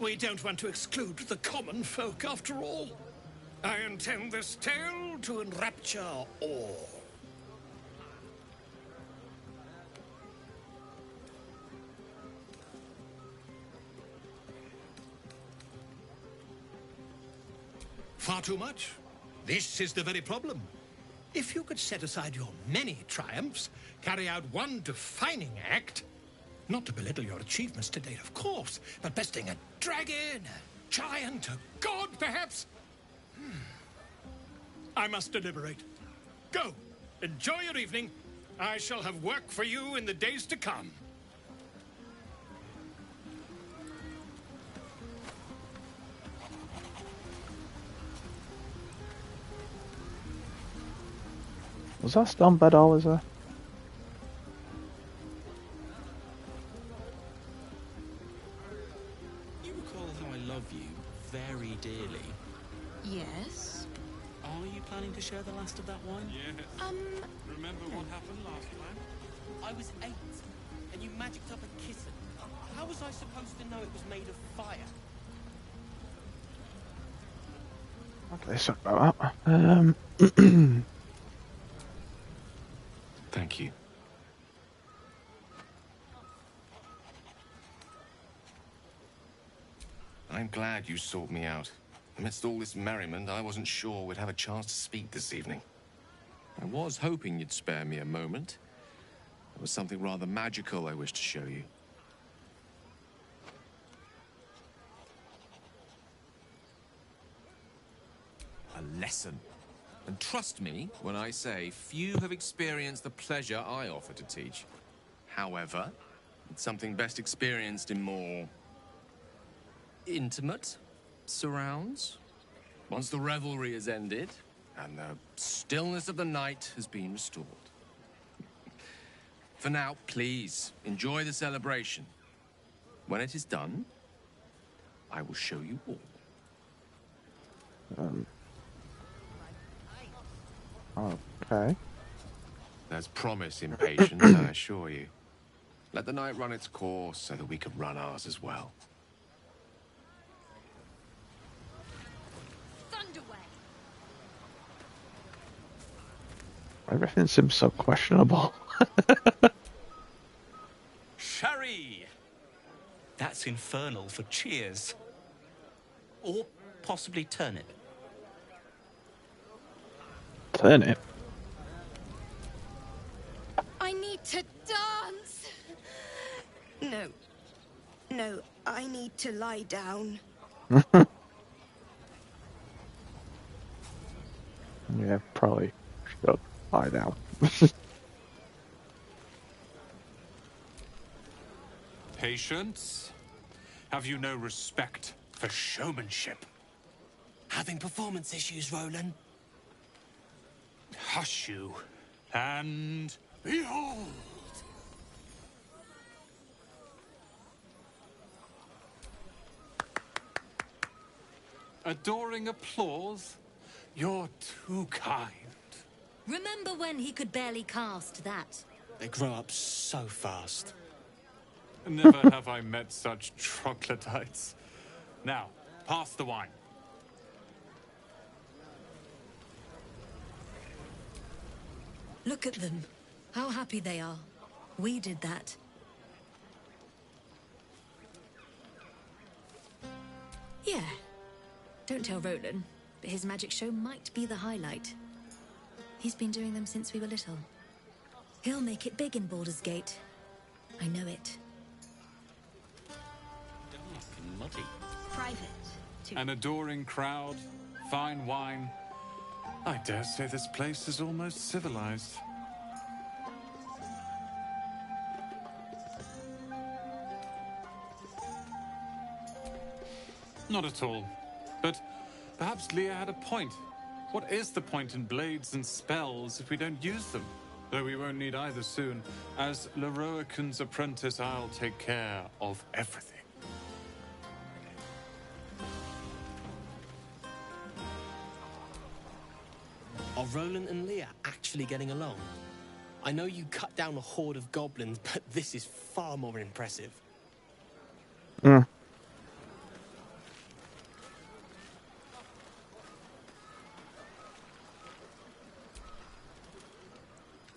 We don't want to exclude the common folk, after all. I intend this tale to enrapture all. Far too much? This is the very problem. If you could set aside your many triumphs, carry out one defining act, not to belittle your achievements to date, of course, but besting a dragon, a giant, a god, perhaps? I must deliberate. Go, enjoy your evening. I shall have work for you in the days to come. Was that stone bed always there? love you very dearly. Yes? Are you planning to share the last of that wine? Yes. Remember what happened last time? I was 8, and you magicked up a kitten. How was I supposed to know it was made of fire? Okay, sorry about that. Thank you. I'm glad you sought me out. Amidst all this merriment, I wasn't sure we'd have a chance to speak this evening. I was hoping you'd spare me a moment. There was something rather magical I wished to show you. A lesson. And trust me when I say few have experienced the pleasure I offer to teach. However, it's something best experienced in more intimate surrounds. Once the revelry is ended and the stillness of the night has been restored. For now, please enjoy the celebration. When it is done, I will show you all. Okay. There's promise in patience, I assure you. Let the night run its course so that we can run ours as well. Everything seems so questionable. Sherry! That's infernal for cheers. Or possibly turnip. Turnip? I need to dance! No. No, I need to lie down. Yeah, probably should lie down. Patience? Have you no respect for showmanship? Having performance issues, Roland? Hush you, and behold! Adoring applause? You're too kind. Remember when he could barely cast that? They grow up so fast. Never have I met such troglodytes. Now, pass the wine. Look at them. How happy they are. We did that. Yeah. Don't tell Roland, but his magic show might be the highlight. He's been doing them since we were little. He'll make it big in Baldur's Gate. I know it. Dark and muddy. Private. An adoring crowd, fine wine. I dare say this place is almost civilized. Not at all. But perhaps Leah had a point. What is the point in blades and spells if we don't use them? Though we won't need either soon. As Leroican's apprentice, I'll take care of everything. Are Roland and Leah actually getting along? I know you cut down a horde of goblins, but this is far more impressive.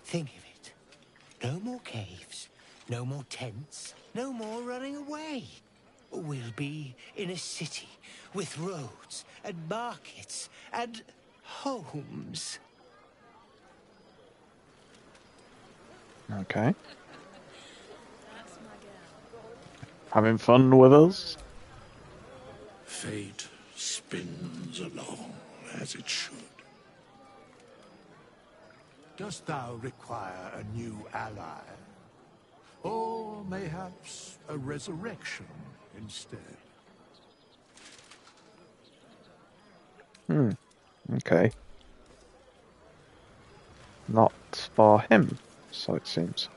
Think of it. No more caves, no more tents, no more running away. We'll be in a city with roads and markets and homes. Okay. Having fun with us? Fate spins along as it should. Dost thou require a new ally? Or mayhaps a resurrection instead? Okay. Not for him, so it seems.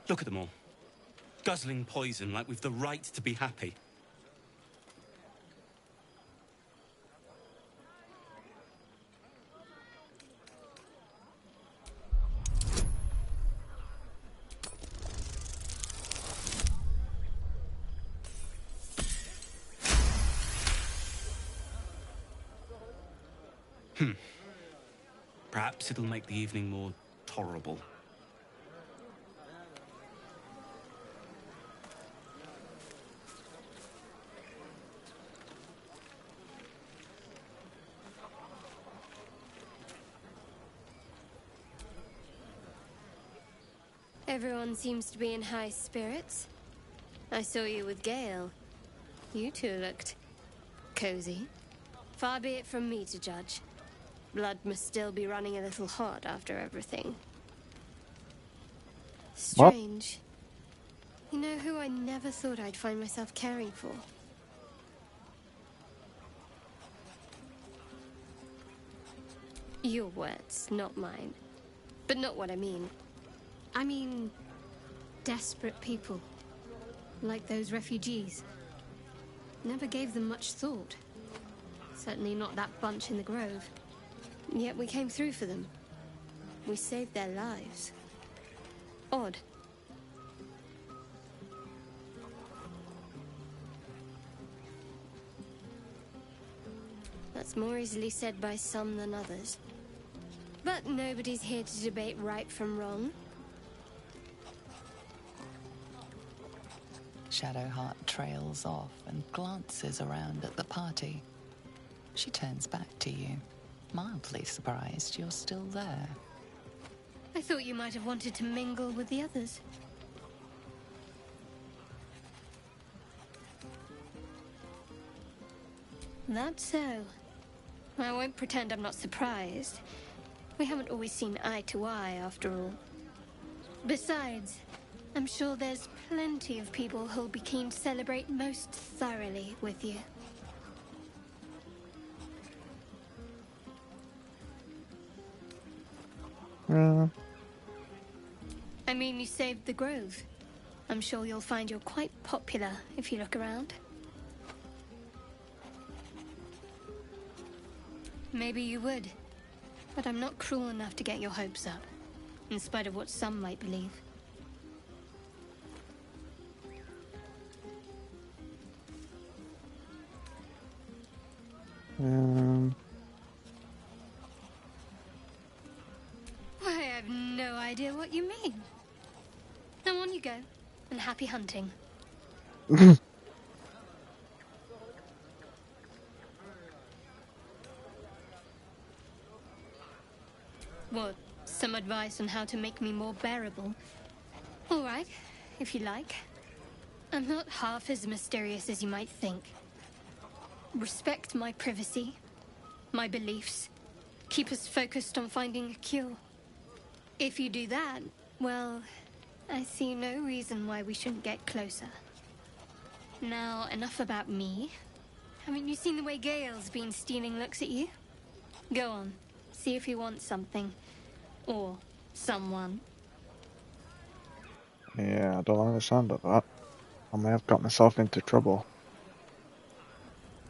Look at them all. Guzzling poison like we've the right to be happy. Perhaps it'll make the evening more tolerable. Everyone seems to be in high spirits. I saw you with Gale. You two looked cozy. Far be it from me to judge. Blood must still be running a little hot after everything. Strange. You know who I never thought I'd find myself caring for? Your words, not mine. But not what I mean. I mean, desperate people. Like those refugees. Never gave them much thought. Certainly not that bunch in the grove. Yet we came through for them. We saved their lives. Odd. That's more easily said by some than others. But nobody's here to debate right from wrong. Shadowheart trails off and glances around at the party. She turns back to you, mildly surprised you're still there. I thought you might have wanted to mingle with the others. That's so. I won't pretend I'm not surprised. We haven't always seen eye to eye, after all. Besides, I'm sure there's plenty of people who'll be keen to celebrate most thoroughly with you. I mean, you saved the grove. I'm sure you'll find you're quite popular if you look around. Maybe you would, but I'm not cruel enough to get your hopes up, in spite of what some might believe. Why, I have no idea what you mean. Now on you go, and happy hunting. What, some advice on how to make me more bearable? All right, if you like. I'm not half as mysterious as you might think. Respect my privacy, my beliefs. Keep us focused on finding a cure. If you do that, well, I see no reason why we shouldn't get closer. Now, enough about me. Haven't you seen the way Gale's been stealing looks at you? Go on, see if he wants something. Or someone. Yeah, I don't like the sound of that. I may have got myself into trouble.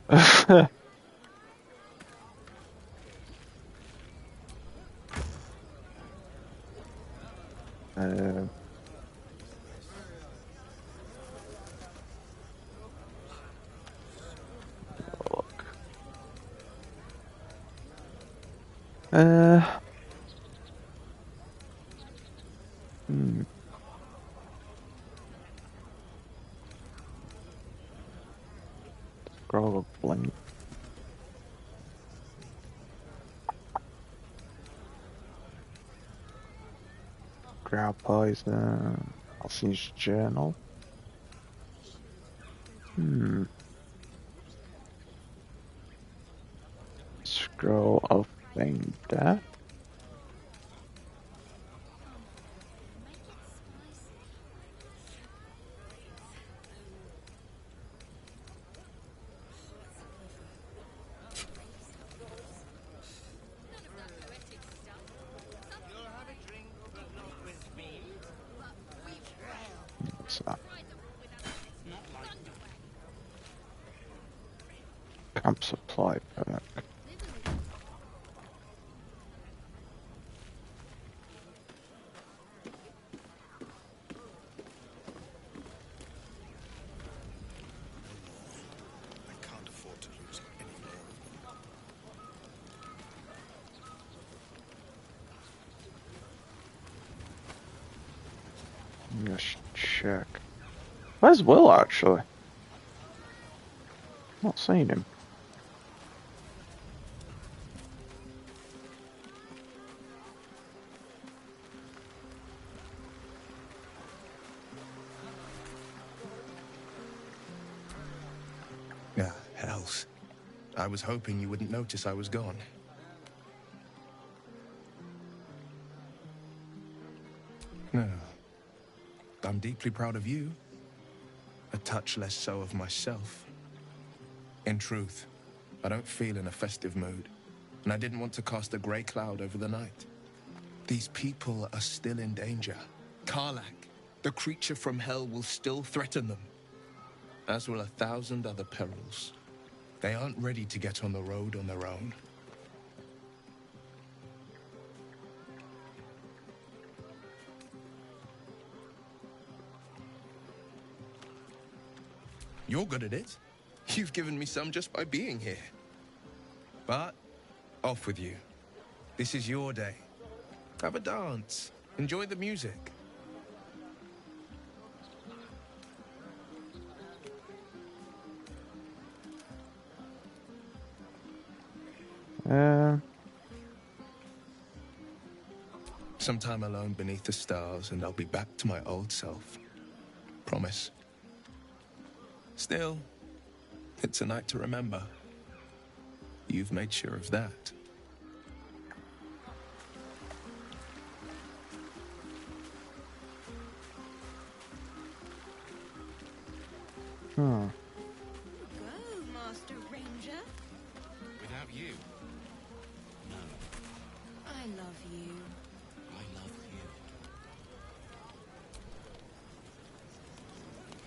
Look. Scroll of blink. Grab poison. Alcine's journal. Scroll of feigned death. What's that? Camp supply pack. I can't afford to lose any more. Just check. Where's Will actually? Not seen him. Ah, hells. I was hoping you wouldn't notice I was gone. No. I'm deeply proud of you. A touch less so of myself. In truth, I don't feel in a festive mood, and I didn't want to cast a grey cloud over the night. These people are still in danger. Karlach, the creature from hell, will still threaten them, as will 1,000 other perils. They aren't ready to get on the road on their own. You're good at it. You've given me some just by being here. But, off with you. This is your day. Have a dance. Enjoy the music. Some time alone beneath the stars, and I'll be back to my old self. Promise. Still, it's a night to remember. You've made sure of that. Hmm. Go, Master Ranger. Without you. No, I love you. I love you.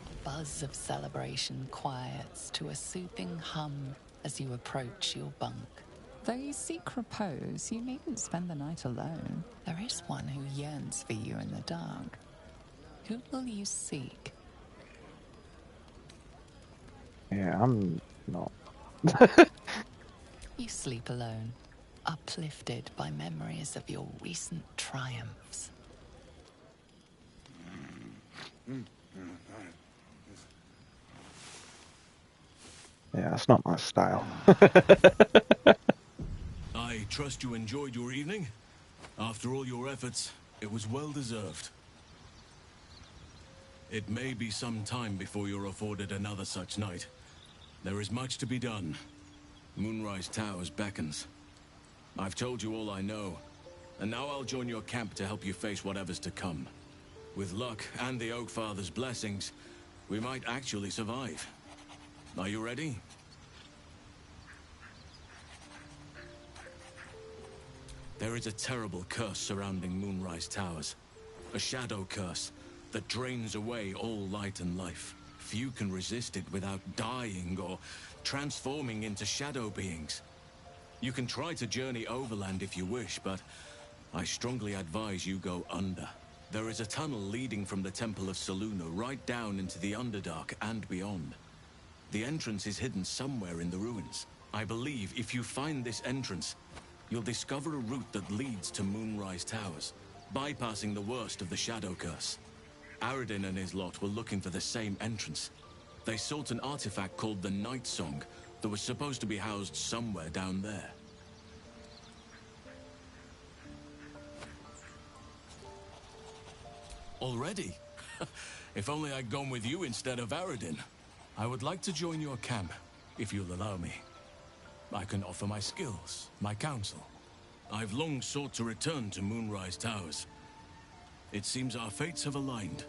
The buzz of celebration quiets to a soothing hum as you approach your bunk. Though you seek repose, you needn't spend the night alone. There is one who yearns for you in the dark. Who will you seek? Yeah, I'm not. You sleep alone, uplifted by memories of your recent triumphs. Yeah, that's not my style. I trust you enjoyed your evening. After all your efforts, it was well deserved. It may be some time before you're afforded another such night. There is much to be done. Moonrise Towers beckons. I've told you all I know, and now I'll join your camp to help you face whatever's to come. With luck and the Oak Father's blessings, we might actually survive. Are you ready? There is a terrible curse surrounding Moonrise Towers. A shadow curse that drains away all light and life. Few can resist it without dying or transforming into shadow beings. You can try to journey overland if you wish, but I strongly advise you go under. There is a tunnel leading from the Temple of Selûne right down into the Underdark and beyond. The entrance is hidden somewhere in the ruins. I believe if you find this entrance, you'll discover a route that leads to Moonrise Towers, bypassing the worst of the Shadow Curse. Aradin and his lot were looking for the same entrance. They sought an artifact called the Night Song that was supposed to be housed somewhere down there. Already? If only I'd gone with you instead of Aradin. I would like to join your camp, if you'll allow me. I can offer my skills, my counsel. I've long sought to return to Moonrise Towers. It seems our fates have aligned.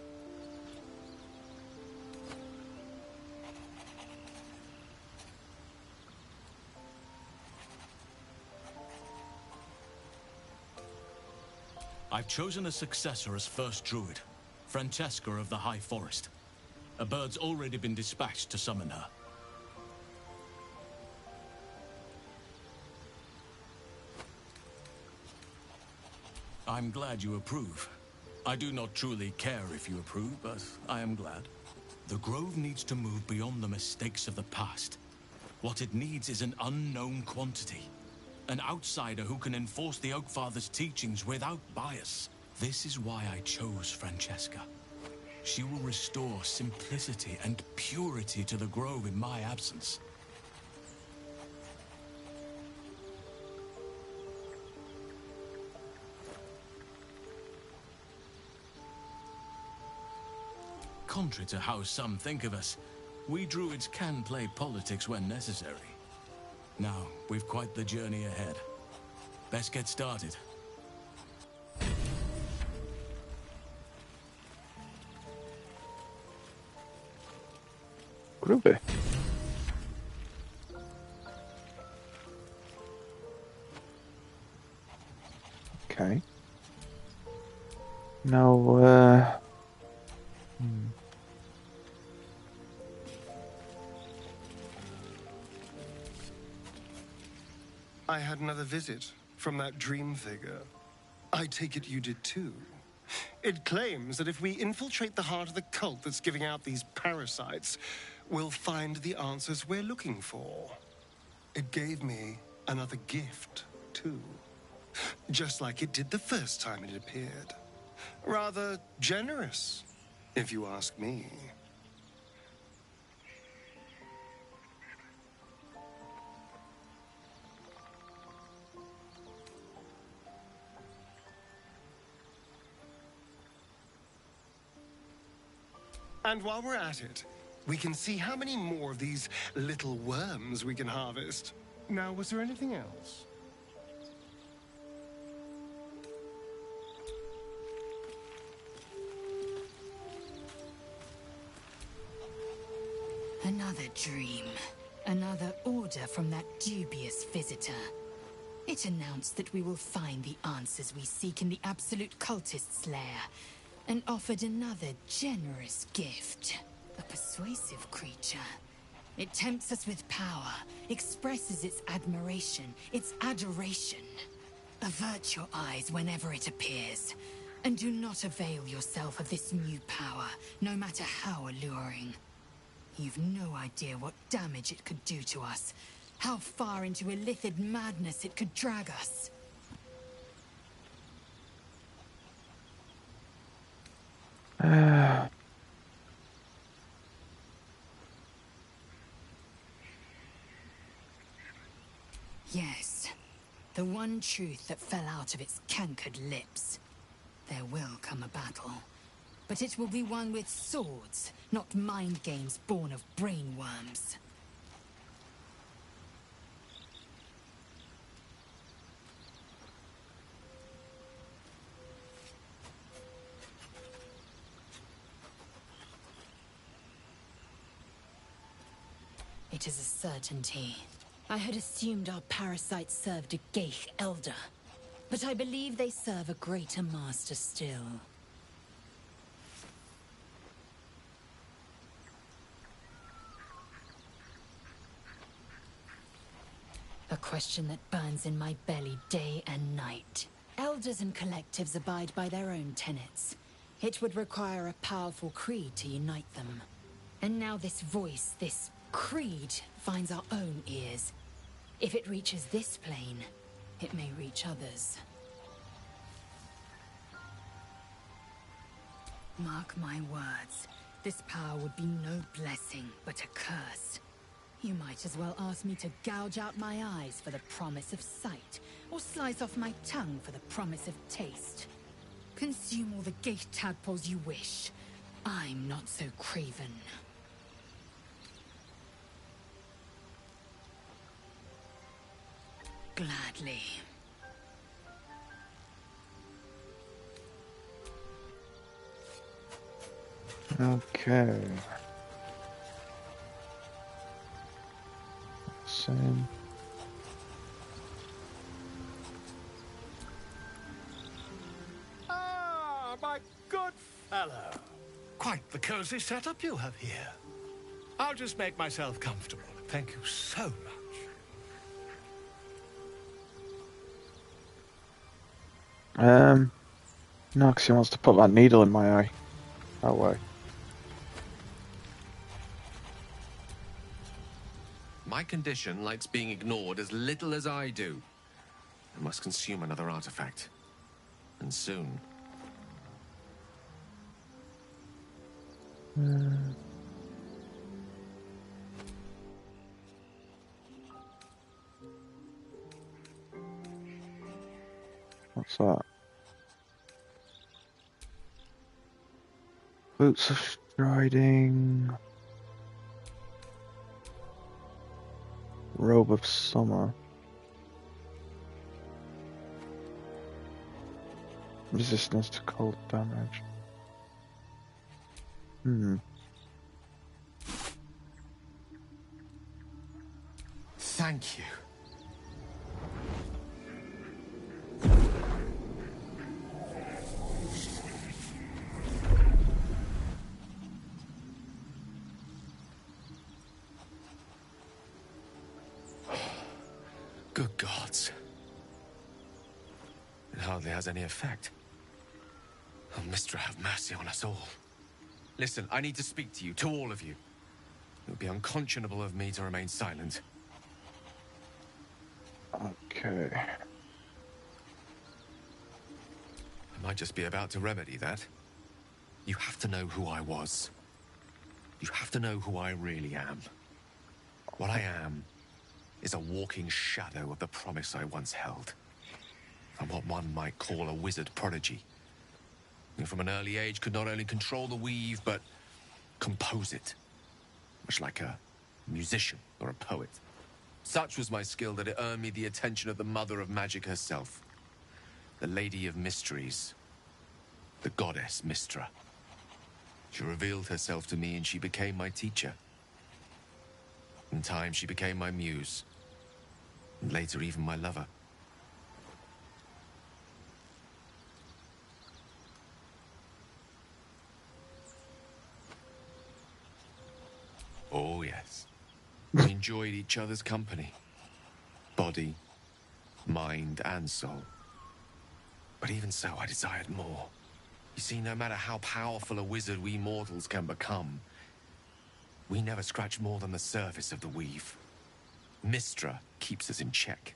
I've chosen a successor as first druid, Francesca of the High Forest. A bird's already been dispatched to summon her. I'm glad you approve. I do not truly care if you approve, but I am glad. The Grove needs to move beyond the mistakes of the past. What it needs is an unknown quantity. An outsider who can enforce the Oakfather's teachings without bias. This is why I chose Francesca. She will restore simplicity and purity to the Grove in my absence. Contrary to how some think of us, we druids can play politics when necessary. Now, we've quite the journey ahead. Best get started. Groovy. Okay. Now, I had another visit from that dream figure. I take it you did too. It claims that if we infiltrate the heart of the cult that's giving out these parasites, we'll find the answers we're looking for. It gave me another gift, too. Just like it did the first time it appeared. Rather generous, if you ask me. And while we're at it, we can see how many more of these little worms we can harvest. Now, was there anything else? Another dream. Another order from that dubious visitor. It announced that we will find the answers we seek in the Absolute Cultist's lair, and offered another generous gift. A persuasive creature. It tempts us with power, expresses its admiration, its adoration. Avert your eyes whenever it appears, and do not avail yourself of this new power, no matter how alluring. You've no idea what damage it could do to us, how far into illithid madness it could drag us. Yes, the one truth that fell out of its cankered lips. There will come a battle, but it will be one with swords, not mind games born of brainworms. It is a certainty. I had assumed our parasites served a Geich elder, but I believe they serve a greater master still. A question that burns in my belly day and night. Elders and collectives abide by their own tenets. It would require a powerful creed to unite them. And now this voice, this creed, finds our own ears. If it reaches this plane, it may reach others. Mark my words, this power would be no blessing, but a curse. You might as well ask me to gouge out my eyes for the promise of sight, or slice off my tongue for the promise of taste. Consume all the Geich tadpoles you wish. I'm not so craven. Gladly. okay. Same. Ah, my good fellow. Quite the cozy setup you have here. I'll just make myself comfortable. Thank you so much. No, because he wants to put that needle in my eye. That way. My condition likes being ignored as little as I do. I must consume another artifact. And soon. What's that? Boots of striding. Robe of summer. Resistance to cold damage. Thank you. Good gods. It hardly has any effect. Oh, Mistra, have mercy on us all. Listen, I need to speak to you, to all of you. It would be unconscionable of me to remain silent. Okay. I might just be about to remedy that. You have to know who I was. You have to know who I really am. What I am is a walking shadow of the promise I once held. I'm what one might call a wizard prodigy. Who from an early age could not only control the weave, but compose it. Much like a musician or a poet. Such was my skill that it earned me the attention of the mother of magic herself. The Lady of Mysteries. The goddess Mistra. She revealed herself to me and she became my teacher. In time, she became my muse. And later, even my lover. Oh, yes. We enjoyed each other's company. Body, mind, and soul. But even so, I desired more. You see, no matter how powerful a wizard we mortals can become, we never scratch more than the surface of the weave. Mistra keeps us in check.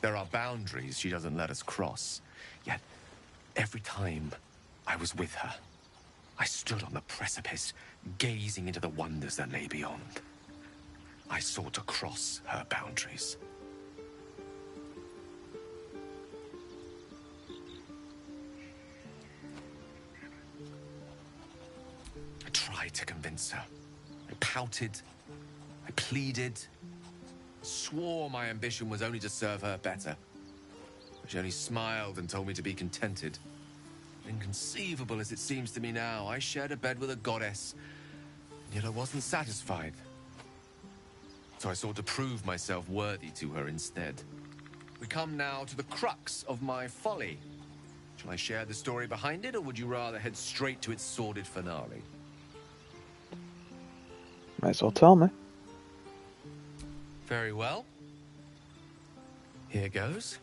There are boundaries she doesn't let us cross. Yet, every time I was with her, I stood on the precipice, gazing into the wonders that lay beyond. I sought to cross her boundaries. I tried to convince her. I pouted. I pleaded. Swore my ambition was only to serve her better. But she only smiled and told me to be contented. Inconceivable as it seems to me now, I shared a bed with a goddess, yet I wasn't satisfied. So I sought to prove myself worthy to her instead. We come now to the crux of my folly. Shall I share the story behind it, or would you rather head straight to its sordid finale? Might as well tell me. Very well. Here goes.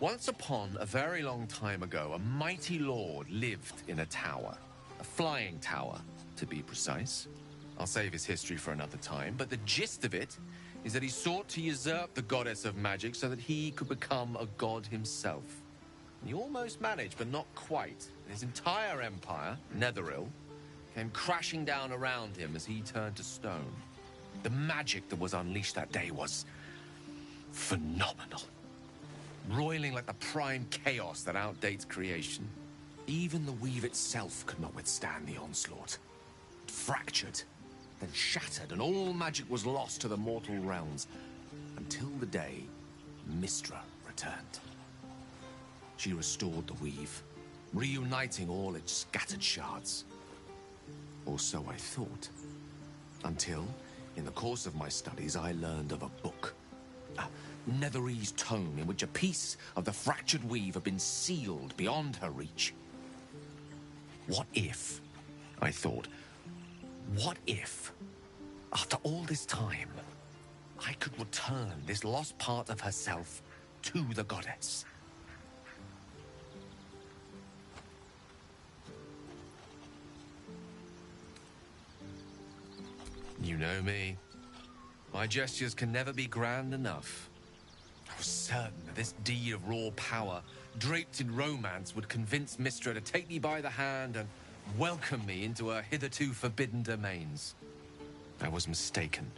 Once upon a very long time ago, a mighty lord lived in a tower. A flying tower, to be precise. I'll save his history for another time, but the gist of it is that he sought to usurp the goddess of magic so that he could become a god himself. He almost managed, but not quite. His entire empire, Netheril, came crashing down around him as he turned to stone. The magic that was unleashed that day was phenomenal. Roiling like the prime chaos that outdates creation. Even the weave itself could not withstand the onslaught. It fractured, then shattered, and all magic was lost to the mortal realms. Until the day Mistra returned. She restored the weave, reuniting all its scattered shards. Or so I thought. Until, in the course of my studies, I learned of a book. A Netherese tome in which a piece of the fractured weave had been sealed beyond her reach. What if, I thought, what if, after all this time, I could return this lost part of herself to the goddess? You know me. My gestures can never be grand enough. I was certain that this deed of raw power, draped in romance, would convince Mistra to take me by the hand and welcome me into her hitherto forbidden domains. I was mistaken.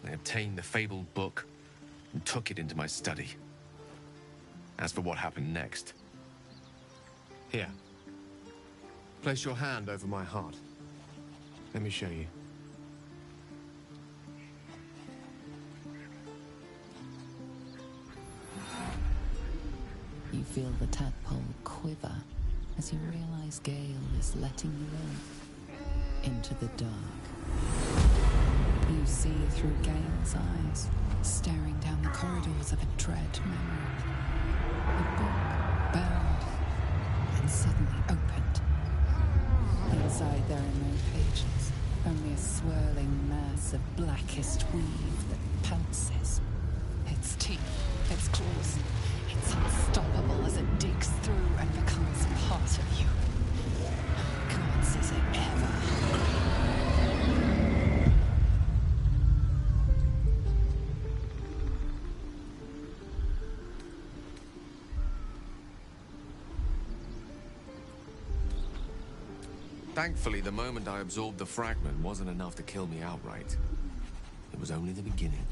I obtained the fabled book and took it into my study. As for what happened next... Here. Place your hand over my heart. Let me show you. You feel the tadpole quiver as you realize Gale is letting you in, into the dark. You see through Gale's eyes, staring down the corridors of a dread memory. The book burned and suddenly opened. Inside there are no pages, only a swirling mass of blackest weave that pounces. Its teeth, its claws, it's unstoppable as it digs through and becomes part of you. Gods, is it ever hungry? Thankfully, the moment I absorbed the fragment wasn't enough to kill me outright. It was only the beginning.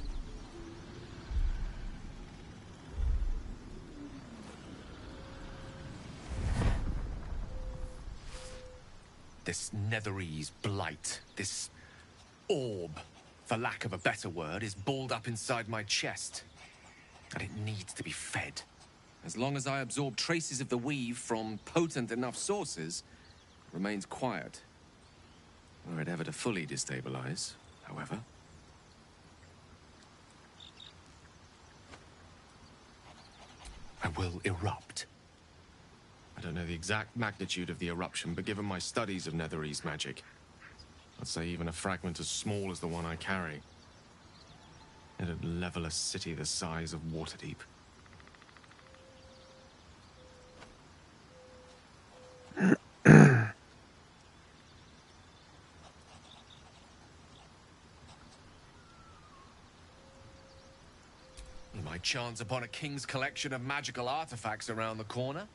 This Netherese blight, this orb, for lack of a better word, is balled up inside my chest. And it needs to be fed. As long as I absorb traces of the weave from potent enough sources, it remains quiet. Were it ever to fully destabilize, however. I will erupt. I don't know the exact magnitude of the eruption, but given my studies of Netherese magic, I'd say even a fragment as small as the one I carry, it'd level a city the size of Waterdeep. We might chance upon a king's collection of magical artifacts around the corner.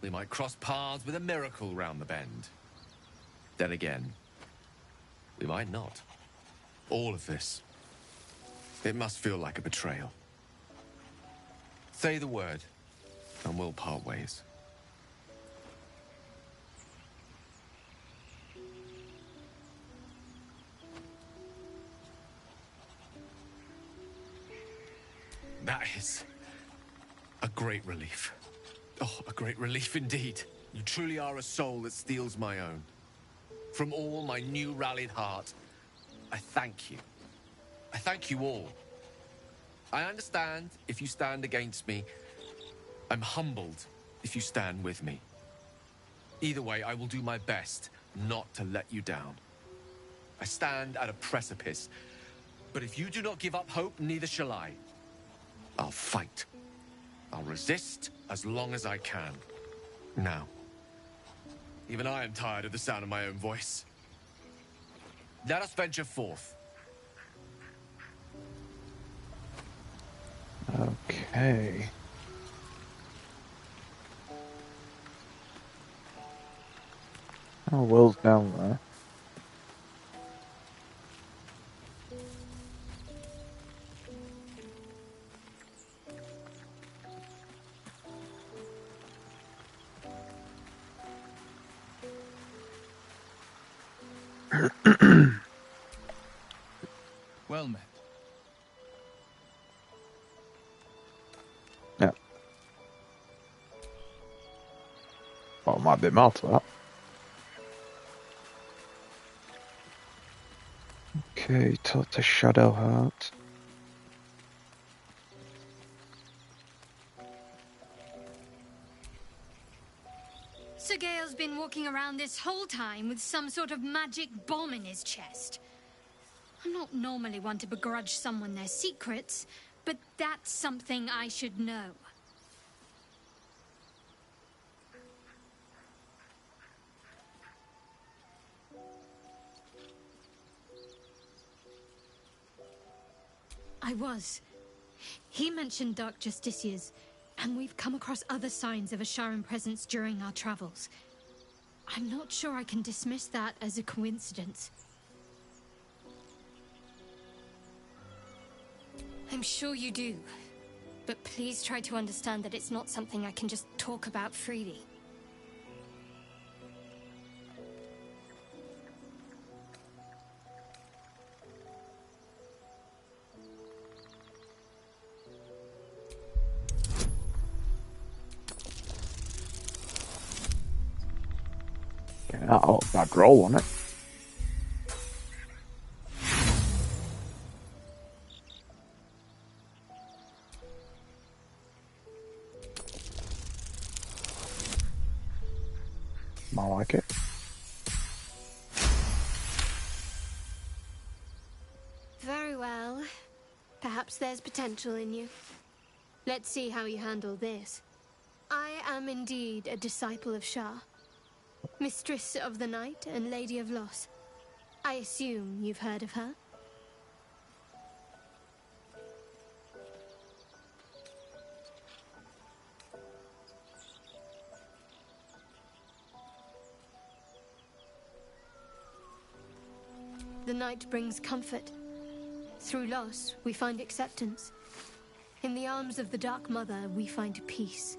We might cross paths with a miracle round the bend. Then again, we might not. All of this, it must feel like a betrayal. Say the word, and we'll part ways. That is a great relief. Oh, a great relief indeed. You truly are a soul that steals my own. From all my new rallied heart, I thank you. I thank you all. I understand if you stand against me. I'm humbled if you stand with me. Either way, I will do my best not to let you down. I stand at a precipice, but if you do not give up hope, neither shall I. I'll fight. I'll resist as long as I can. Now, even I am tired of the sound of my own voice. Let us venture forth. Okay. Oh, Will's down there. Well met. Yeah. Well, it might be more to that. Okay, talk to Shadowheart. Sir Gale's been walking around this whole time with some sort of magic bomb in his chest. I'm not normally one to begrudge someone their secrets, but that's something I should know. I was. He mentioned Dark Justiciars, and we've come across other signs of a Sharan presence during our travels. I'm not sure I can dismiss that as a coincidence. I'm sure you do. But please try to understand that it's not something I can just talk about freely. Oh, bad roll on it. I like it. Very well. Perhaps there's potential in you. Let's see how you handle this. I am indeed a disciple of Shah, Mistress of the Night and Lady of Loss. I assume you've heard of her? The night brings comfort. Through loss, we find acceptance. In the arms of the Dark Mother, we find peace.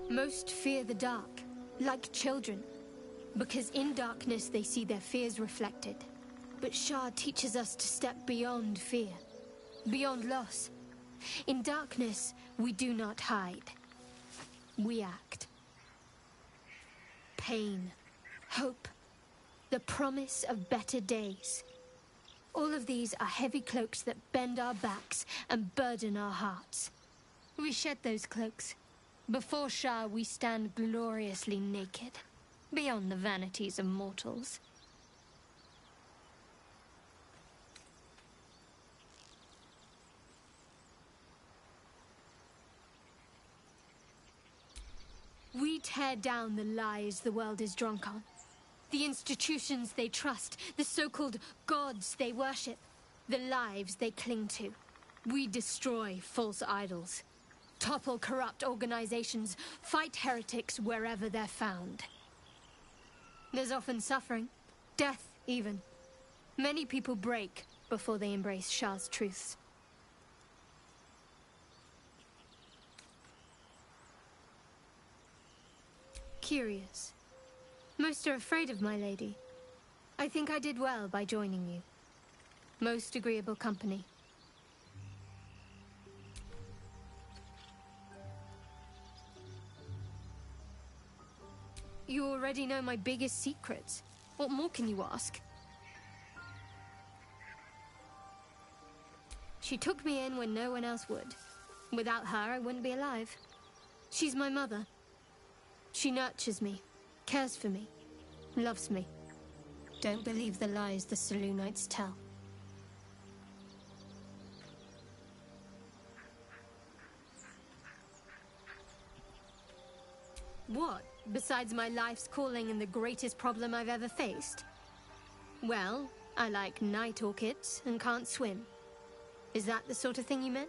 Most fear the dark, like children, because in darkness they see their fears reflected. But Shah teaches us to step beyond fear, beyond loss. In darkness, we do not hide. We act. Pain, hope, the promise of better days. All of these are heavy cloaks that bend our backs and burden our hearts. We shed those cloaks. Before Shah, we stand gloriously naked, beyond the vanities of mortals. We tear down the lies the world is drunk on. The institutions they trust, the so-called gods they worship, the lives they cling to. We destroy false idols, topple corrupt organizations, fight heretics wherever they're found. There's often suffering, death even. Many people break before they embrace Shah's truths. Curious. Most are afraid of my lady. I think I did well by joining you. Most agreeable company. You already know my biggest secrets. What more can you ask? She took me in when no one else would. Without her, I wouldn't be alive. She's my mother. She nurtures me, cares for me, loves me. Don't believe the lies the Selûnites tell. What? Besides my life's calling and the greatest problem I've ever faced? Well, I like night orchids and can't swim. Is that the sort of thing you meant?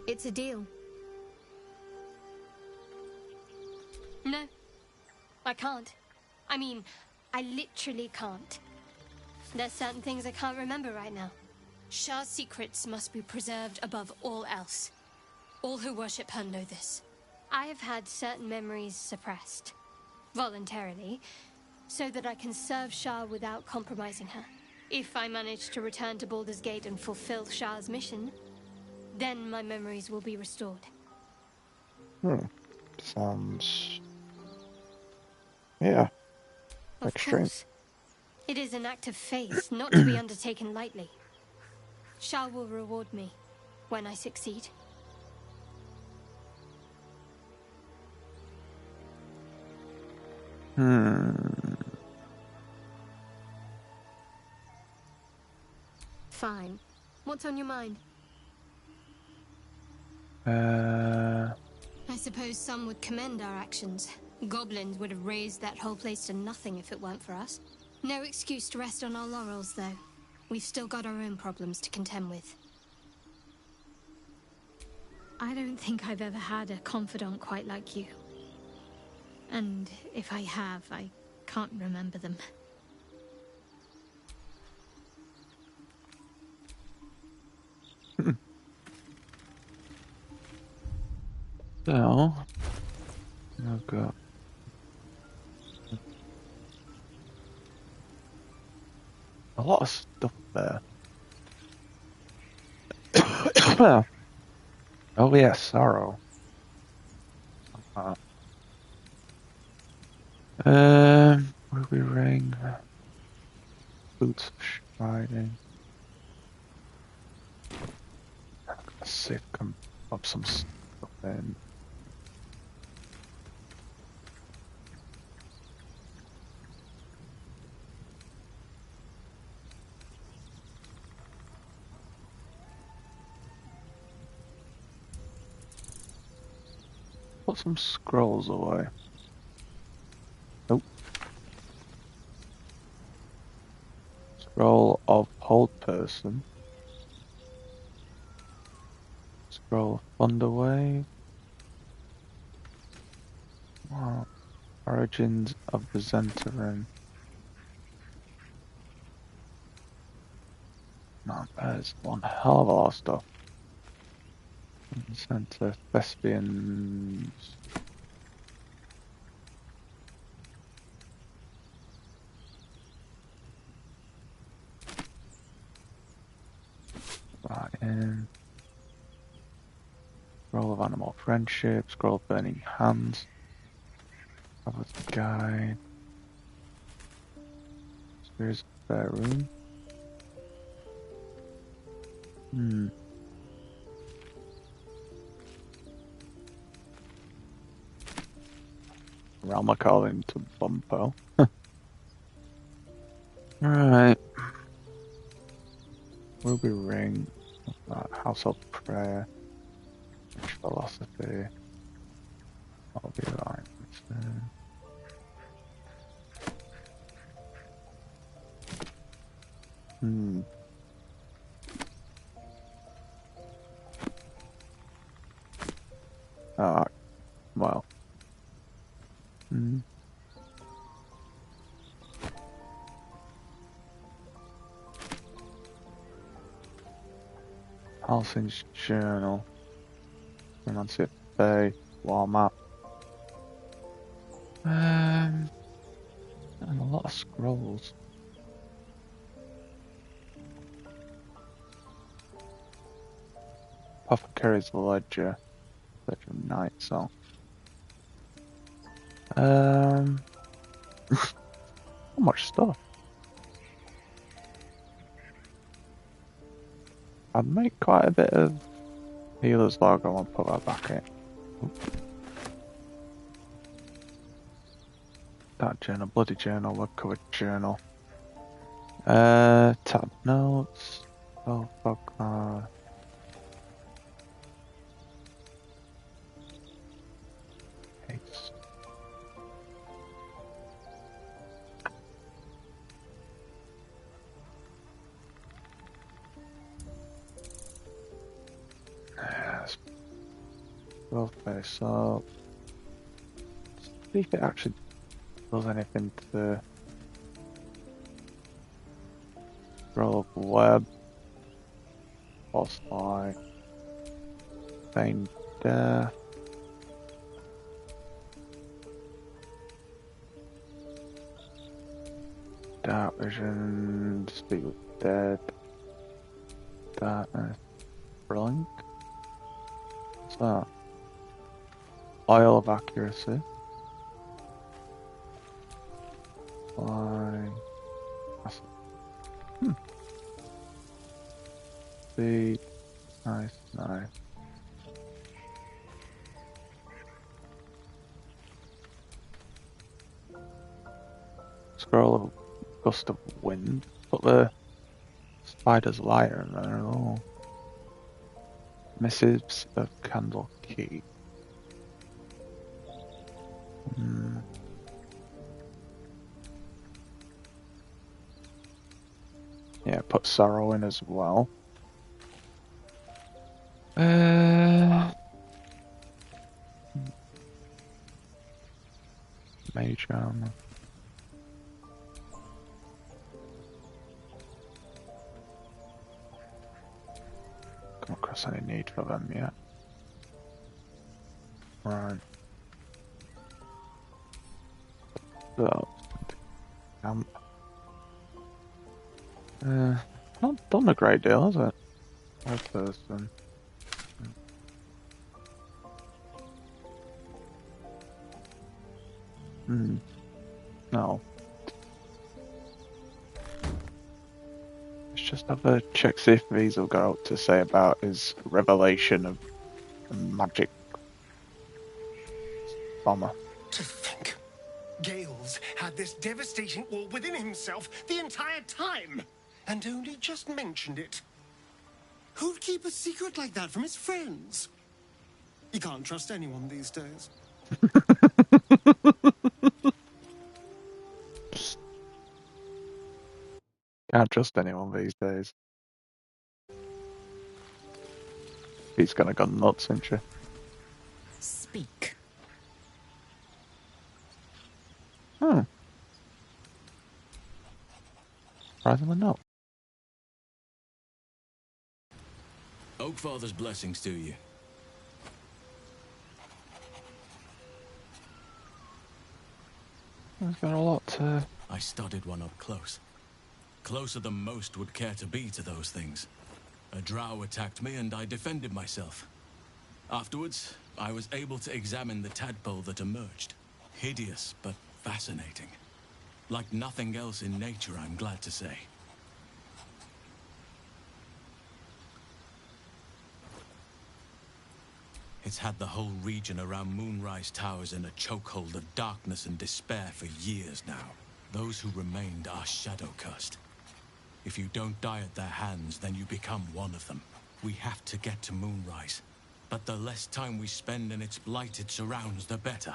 It's a deal. No, I can't. I mean, I literally can't. There's certain things I can't remember right now. Shah's secrets must be preserved above all else. All who worship her know this. I have had certain memories suppressed, voluntarily, so that I can serve Shah without compromising her. If I manage to return to Baldur's Gate and fulfill Shah's mission, then my memories will be restored. Sounds... yeah. Of Extreme. course. It is an act of faith, not to be undertaken lightly. Shah will reward me when I succeed. Fine. What's on your mind? I suppose some would commend our actions. Goblins would have razed that whole place to nothing if it weren't for us. No excuse to rest on our laurels, though. We've still got our own problems to contend with. I don't think I've ever had a confidant quite like you. And if I have, I can't remember them. So, I've got a lot of stuff there. Oh yeah, sorrow. Ruby ring, boots of striding. Let's see if I can pop some stuff in. Put some scrolls away. Nope. Scroll of hold person. Scroll of Thunderwave. Wow. Origins of the Zentarin. Man, there's one hell of a lot of stuff. Center Thespians. Right in. Scroll of Animal Friendship. Scroll of Burning Hands. Traveler's Guide. Spirits of Fair Room. Realm calling to Bumpo. Alright. Ruby Ring. House of Prayer. Philosophy. I'll be right. Well. Halsing's Journal. Romantic Bay. War Map. And a lot of scrolls. Apothecary's Ledger. Ledger Night Song. How much stuff? I'd make quite a bit of Healer's Logo and put that back in. That journal, bloody journal, wood covered journal. Tab notes. Oh fuck. Hates. Yes. Both face up. See if it actually does anything to the scroll of web. False light. Feigned death. Dark vision. Speak with dead. Darkness. Brilliant. What's that? Oil of accuracy. Fly. Speed. Nice, nice. Scroll of gust of wind. Put the spider's lyre in there. Oh. Missives of candle key. Yeah, put sorrow in as well. Mage armor. Come across any need for them yet? Right. So, not done a great deal, has it? First person. No. Let's just have a check, see if Visa got out to say about his revelation of the magic bomber. To think, Gales had this devastating all within himself the entire time, and only just mentioned it. Who'd keep a secret like that from his friends? You can't trust anyone these days. Can't trust anyone these days. He's gonna go nuts, isn't she? Speak. Surprisingly not. Oakfather's blessings to you. He's got a lot to... I studied one up close. Closer than most would care to be to those things. A drow attacked me and I defended myself. Afterwards, I was able to examine the tadpole that emerged. Hideous, but fascinating. Like nothing else in nature, I'm glad to say. It's had the whole region around Moonrise Towers in a chokehold of darkness and despair for years now. Those who remained are shadow-cursed. If you don't die at their hands, then you become one of them. We have to get to Moonrise. But the less time we spend in its blighted surrounds, the better.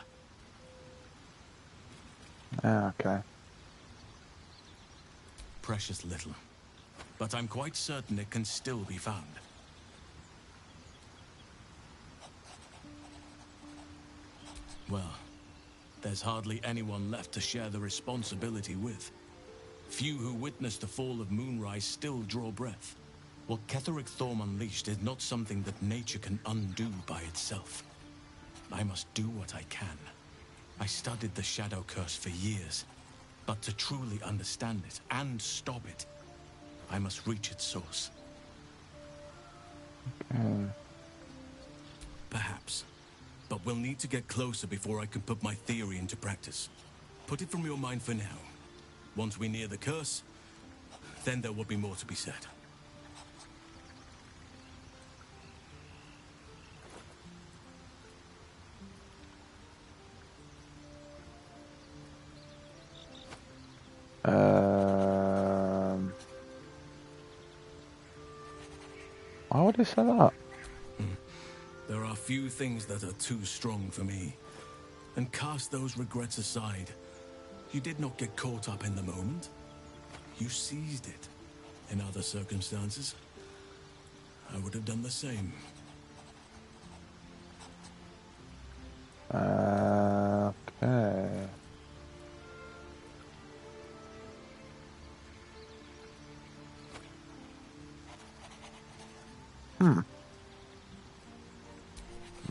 Okay. Precious little. But I'm quite certain it can still be found. Well, there's hardly anyone left to share the responsibility with. Few who witnessed the fall of Moonrise still draw breath. What Ketheric Thorm unleashed is not something that nature can undo by itself. I must do what I can. I studied the Shadow Curse for years, but to truly understand it and stop it, I must reach its source. Perhaps. But we'll need to get closer before I can put my theory into practice. Put it from your mind for now. Once we near the curse, then there will be more to be said. Why would he say that? There are few things that are too strong for me. And cast those regrets aside. You did not get caught up in the moment. You seized it. In other circumstances, I would have done the same. Okay.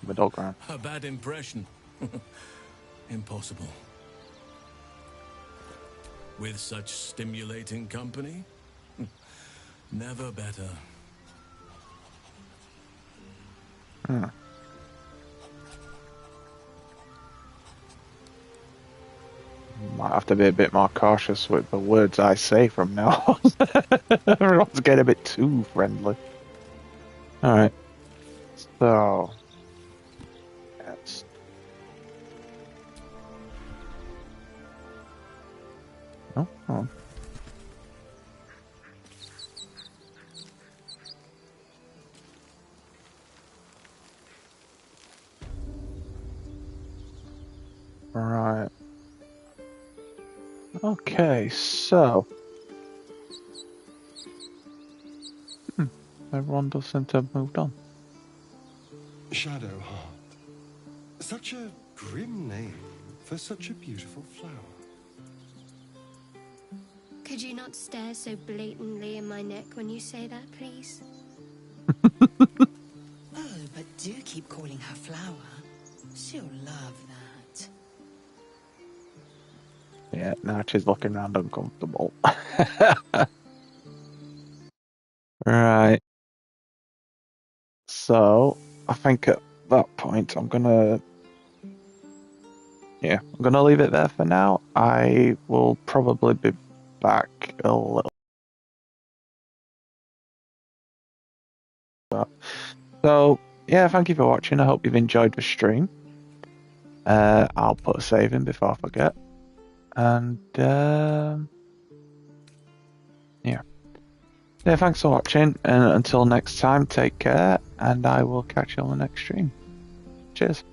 Middle ground. A bad impression. Impossible. With such stimulating company? Never better. Might have to be a bit more cautious with the words I say from now on. Everyone's getting a bit too friendly. Alright. So... yes. Oh, oh. Right. Okay, so. Everyone does seem to have moved on. Shadowheart. Such a grim name for such a beautiful flower. Could you not stare so blatantly in my neck when you say that, please? Oh, but do keep calling her Flower. She'll love that. Yeah, now she's looking around uncomfortable. Right. So, I think at that point I'm gonna leave it there for now. I will probably be back a little bit. So, yeah, thank you for watching. I hope you've enjoyed the stream. I'll put a save in before I forget. And, yeah. Yeah, thanks for watching. And until next time, take care. And I will catch you on the next stream. Cheers.